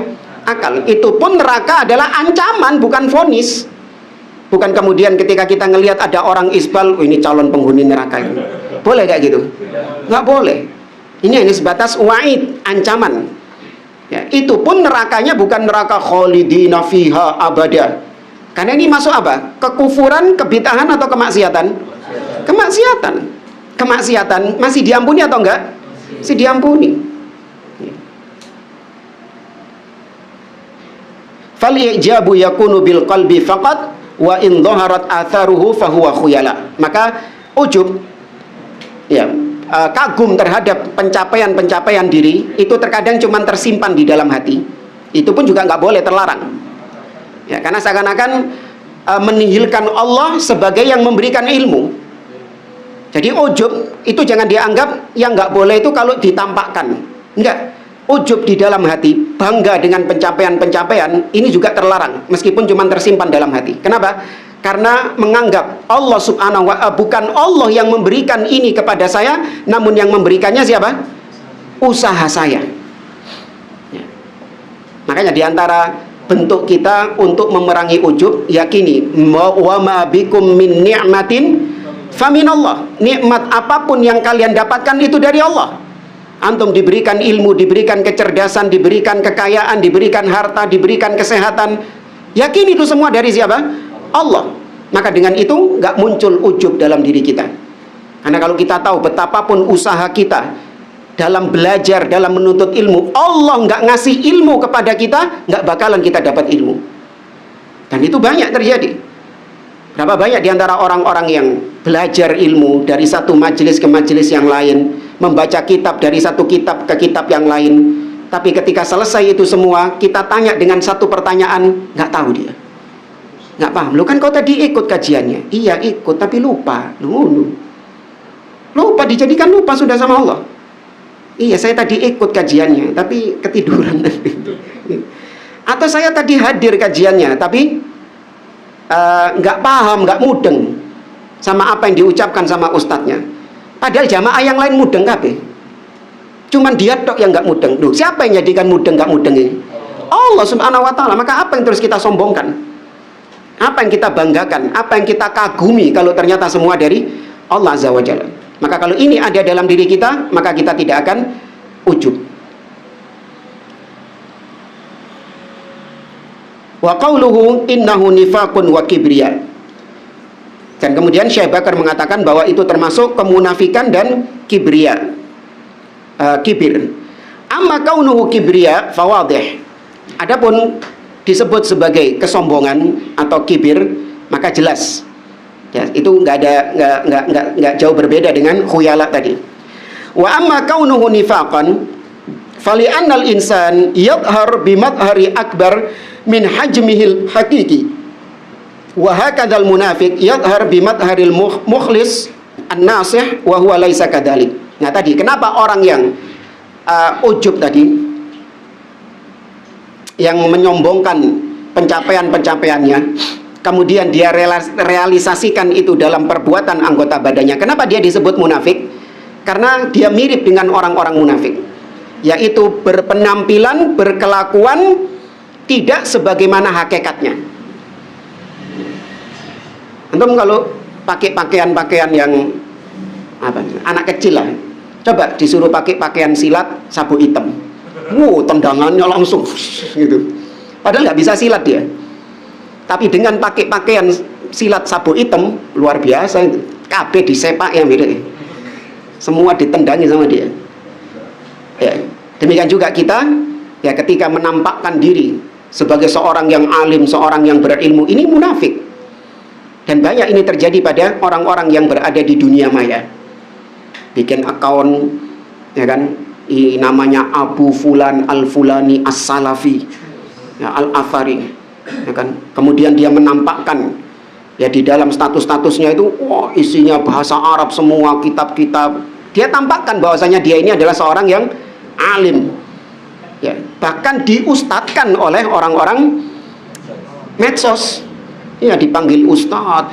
Akal. Itu pun neraka adalah ancaman, bukan vonis. Bukan kemudian ketika kita ngelihat ada orang isbal, ini calon penghuni neraka itu. Boleh kayak gitu? Nggak boleh. Ini sebatas wa'id, ancaman. Ya, itu pun nerakanya bukan neraka khalidina fiha abada. Karena ini masuk apa? Kekufuran, kebid'ahan atau kemaksiatan? Kemaksiatan. Kemaksiatan masih diampuni atau enggak? Masih diampuni. Fal ijabu yakunu bil qalbi faqat wa in dhaharat atharuhu fahuwa khuyala. Maka ujub, ya, kagum terhadap pencapaian-pencapaian diri itu terkadang cuma tersimpan di dalam hati. Itu pun juga nggak boleh, terlarang. Ya, karena seakan-akan menihilkan Allah sebagai yang memberikan ilmu. Jadi ujub itu jangan dianggap yang nggak boleh itu kalau ditampakkan. Enggak. Ujub di dalam hati, bangga dengan pencapaian-pencapaian, ini juga terlarang meskipun cuma tersimpan dalam hati. Kenapa? Karena menganggap Allah subhanahu wa ta'ala, bukan Allah yang memberikan ini kepada saya, namun yang memberikannya siapa? Usaha saya. Ya. Makanya diantara bentuk kita untuk memerangi ujub, yakini wa ma bikum min ni'matin faminallah. Nikmat apapun yang kalian dapatkan itu dari Allah. Antum diberikan ilmu, diberikan kecerdasan, diberikan kekayaan, diberikan harta, diberikan kesehatan, yakini itu semua dari siapa? Allah. Maka dengan itu nggak muncul ujub dalam diri kita. Karena kalau kita tahu betapapun usaha kita dalam belajar, dalam menuntut ilmu, Allah nggak ngasih ilmu kepada kita, nggak bakalan kita dapat ilmu. Dan itu banyak terjadi. Berapa banyak diantara orang-orang yang belajar ilmu dari satu majelis ke majelis yang lain, membaca kitab dari satu kitab ke kitab yang lain, tapi ketika selesai itu semua, kita tanya dengan satu pertanyaan, nggak tahu dia, nggak paham. Lu kan kau tadi ikut kajiannya? Iya ikut, tapi lupa. Lupa, dijadikan lupa sudah sama Allah. Iya, saya tadi ikut kajiannya, tapi ketiduran. Atau saya tadi hadir kajiannya, tapi nggak paham, nggak mudeng sama apa yang diucapkan sama ustadznya. Padahal jamaah yang lain mudeng kabeh. Cuman dia tok yang nggak mudeng. Duh, siapa yang jadikan mudeng nggak mudeng ini? Allah subhanahu wa ta'ala. Maka apa yang terus kita sombongkan? Apa yang kita banggakan? Apa yang kita kagumi kalau ternyata semua dari Allah azza wa jalla? Maka kalau ini ada dalam diri kita, maka kita tidak akan ujub. Wa qauluhu innahu nifaqun wa kibriya. Dan kemudian Syekh Bakar mengatakan bahwa itu termasuk kemunafikan dan kibria, kibir. Amma kaunuhu kibria fawadih. Adapun disebut sebagai kesombongan atau kibir, maka jelas. Ya, itu nggak jauh berbeda dengan khuyala tadi. Wa amma kaunuhu nifaqan fali annal insan yadhhar bimadhari akbar min hajmihil haqiqi. Wa hakadzal munafiq yadhhar bimadharil mukhlis an-nasih wa huwa laisa kadzalik. Nah tadi kenapa orang yang ujub tadi, yang menyombongkan pencapaian-pencapaiannya, kemudian dia realisasikan itu dalam perbuatan anggota badannya. Kenapa dia disebut munafik? Karena dia mirip dengan orang-orang munafik, yaitu berpenampilan, berkelakuan tidak sebagaimana hakikatnya. Antum kalau pakai pakaian-pakaian yang apa, anak kecil lah, Coba disuruh pakai pakaian silat sabuk hitam, tendangannya langsung gitu. Padahal nggak bisa silat dia. Tapi dengan pakai pakaian silat sabuk hitam luar biasa, KB disepak yang beda. Semua ditendangi sama dia. Ya, demikian juga kita ya ketika menampakkan diri sebagai seorang yang alim, seorang yang berilmu, ini munafik. Dan banyak ini terjadi pada orang-orang yang berada di dunia maya. Bikin akun, ya kan, namanya Abu Fulan Al-Fulani As-Salafi, ya, Al-Athari, ya kan. Kemudian dia menampakkan, ya di dalam status-statusnya itu, isinya bahasa Arab semua, kitab-kitab. Dia tampakkan bahwasanya dia ini adalah seorang yang alim, ya. Bahkan diustadkan oleh orang-orang medsos. Ya, dipanggil ustadz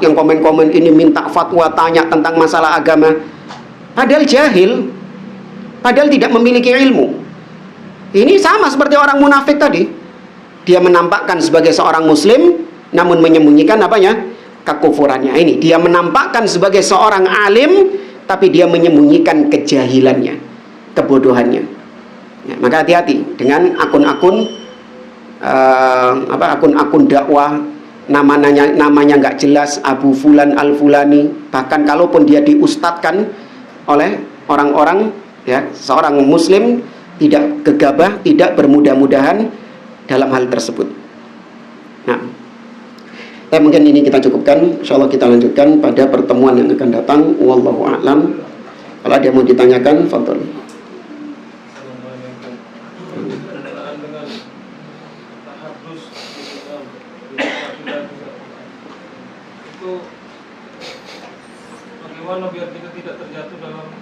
yang komen-komen ini minta fatwa, tanya tentang masalah agama. Padahal jahil, padahal tidak memiliki ilmu. Ini sama seperti orang munafik tadi. Dia menampakkan sebagai seorang muslim, namun menyembunyikan apanya? Kekufurannya. Ini dia menampakkan sebagai seorang alim, tapi dia menyembunyikan kejahilannya, kebodohannya. Ya, maka hati-hati dengan akun-akun akun-akun dakwah, namanya nggak jelas, Abu Fulan Al-Fulani. Bahkan kalaupun dia diustadkan oleh orang-orang, ya, seorang muslim tidak gegabah, tidak bermudah-mudahan dalam hal tersebut. Nah, mungkin ini kita cukupkan. Insyaallah kita lanjutkan pada pertemuan yang akan datang. Wallahu a'lam. Kalau ada yang mau ditanyakan, fadhol. Bagaimana biar kita tidak terjatuh dalam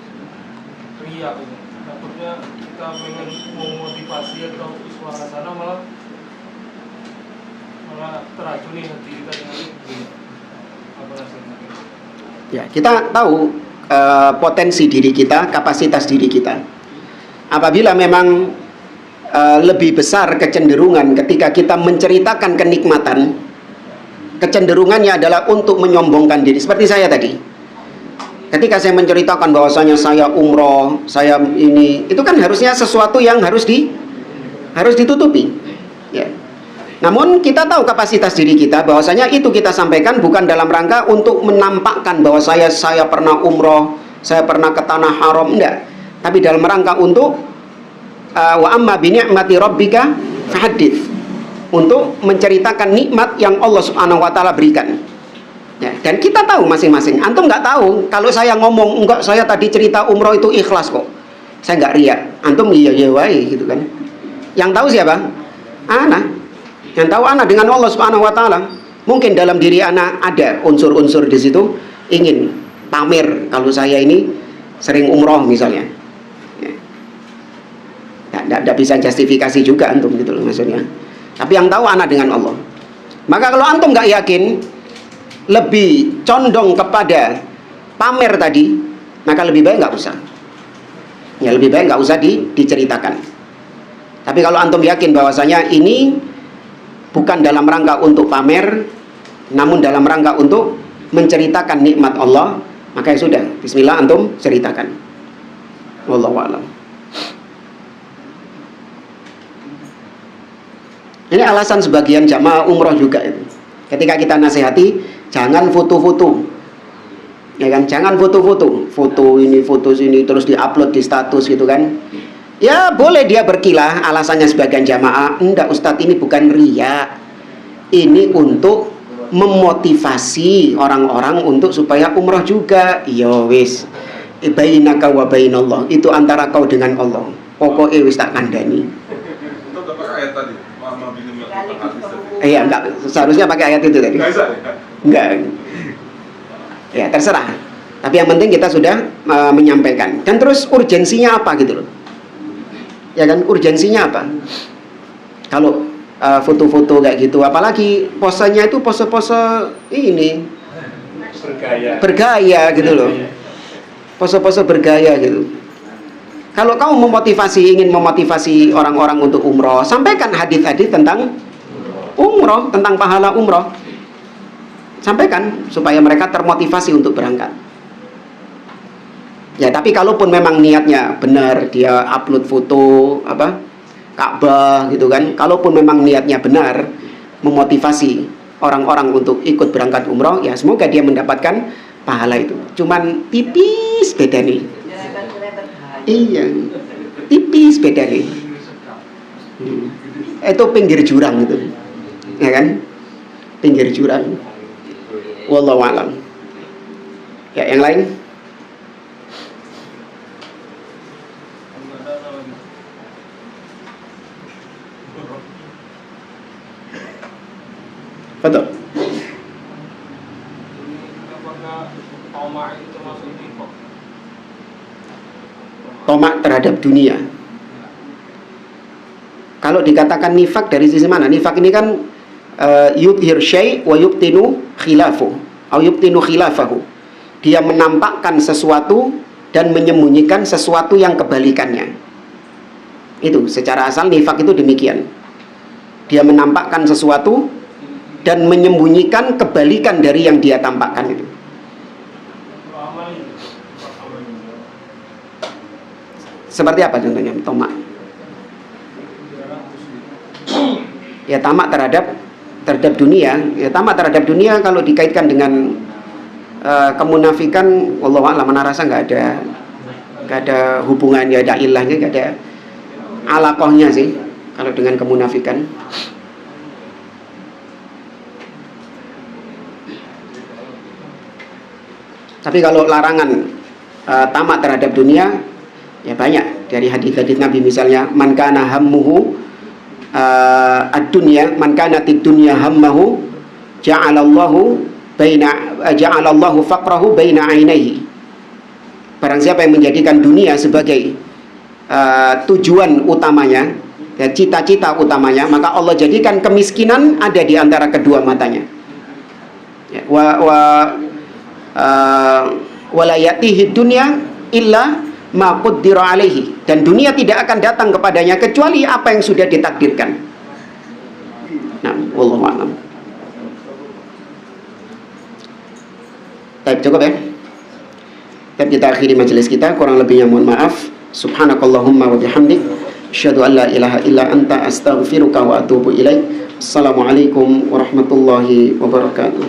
riya ini? Takutnya kita pengen memotivasi atau uswah hasanah malah teracuni hati kita dengan itu. Apa rasanya? Ya, kita tahu potensi diri kita, kapasitas diri kita. Apabila memang lebih besar kecenderungan ketika kita menceritakan kenikmatan, kecenderungannya adalah untuk menyombongkan diri. Seperti saya tadi. Ketika saya menceritakan bahwasanya saya umroh, saya ini, itu kan harusnya sesuatu yang harus ditutupi. Ya. Namun kita tahu kapasitas diri kita, bahwasanya itu kita sampaikan bukan dalam rangka untuk menampakkan bahwa saya pernah umroh, saya pernah ke tanah haram, enggak. Tapi dalam rangka untuk wa amma bi ni'mati rabbika fahaddits, untuk menceritakan nikmat yang Allah Subhanahu wa taala berikan. Ya, dan kita tahu masing-masing. Antum nggak tahu kalau saya ngomong enggak, saya tadi cerita umroh itu ikhlas kok, saya nggak riya. Antum iya wae gitu kan. Yang tahu siapa? Ana. Yang tahu ana dengan Allah Subhanahu wa taala. Mungkin dalam diri ana ada unsur-unsur di situ ingin pamer kalau saya ini sering umroh misalnya. Ya. Nggak bisa justifikasi juga antum gitu loh maksudnya. Tapi yang tahu ana dengan Allah. Maka kalau antum nggak yakin, lebih condong kepada pamer tadi, maka lebih baik nggak usah. Ya, lebih baik nggak usah diceritakan. Tapi kalau antum yakin bahwasanya ini bukan dalam rangka untuk pamer, namun dalam rangka untuk menceritakan nikmat Allah, maka ya sudah, bismillah antum ceritakan. Wallahu a'lam. Ini alasan sebagian jamaah umroh juga itu. Ketika kita nasihati, jangan foto-foto, ya kan? Jangan foto-foto, foto ini, foto sini, terus diupload di status gitu kan? Ya boleh dia berkilah, alasannya sebagian jamaah, enggak Ustadz, ini bukan riya, ini untuk memotivasi orang-orang untuk supaya umroh juga. Ya wis, bainaka wa bainallah, itu antara kau dengan Allah. Pokoknya wis tak kandani. Untuk dapat ayat tadi, mama bini Iya, enggak, seharusnya pakai ayat itu tadi. Enggak. Ya, terserah. Tapi yang penting kita sudah menyampaikan. Dan terus urgensinya apa gitu loh. Ya kan, urgensinya apa? Kalau foto-foto kayak gitu, apalagi posenya itu pose-pose ini bergaya gitu loh. Pose-pose bergaya gitu. Kalau kamu ingin memotivasi orang-orang untuk umroh, sampaikan hadis-hadis tentang umroh, tentang pahala umroh. Sampaikan supaya mereka termotivasi untuk berangkat. Ya, tapi kalaupun memang niatnya benar, dia upload foto apa Ka'bah gitu kan, kalaupun memang niatnya benar memotivasi orang-orang untuk ikut berangkat umroh, ya semoga dia mendapatkan pahala itu. Cuman tipis beda nih. Iya, tipis beda nih. Itu pinggir jurang itu, ya kan? Pinggir jurang. Wallahu a'lam. Ya, yang lain? Betul. Tomak terhadap dunia. Kalau dikatakan nifak dari sisi mana? Nifak ini kan yudhir syai' wa yubtinu khilafu atau yubtinu khilafahu. Dia menampakkan sesuatu dan menyembunyikan sesuatu yang kebalikannya. Itu secara asal nifak itu demikian. Dia menampakkan sesuatu dan menyembunyikan kebalikan dari yang dia tampakkan itu. Seperti apa contohnya tomak? Ya, tamak terhadap dunia. Ya, tamak terhadap dunia kalau dikaitkan dengan kemunafikan, wallahu a'lam, ana rasa nggak ada hubungan, nggak ada ilahnya, nggak ada alaqahnya sih kalau dengan kemunafikan. Tapi kalau larangan tamak terhadap dunia, ya banyak dari hadis-hadis Nabi, misalnya man kana hammuhu ad-dunya, man kanatid dunya hammahu ja'alallahu faqrahu baina ainaihi. Barang siapa yang menjadikan dunia sebagai tujuan utamanya dan cita-cita utamanya, maka Allah jadikan kemiskinan ada di antara kedua matanya. Ya, wala yatihi dunya illa ma qaddara alaihi, dan dunia tidak akan datang kepadanya kecuali apa yang sudah ditakdirkan. Nah, wallahu a'lam. Baik, cukup ya. Kita akhiri majelis kita, kurang lebihnya mohon maaf. Subhanakallahumma wa bihamdik, asyhadu an la ilaha illa anta, astaghfiruka wa atubu ilaik. Assalamualaikum warahmatullahi wabarakatuh.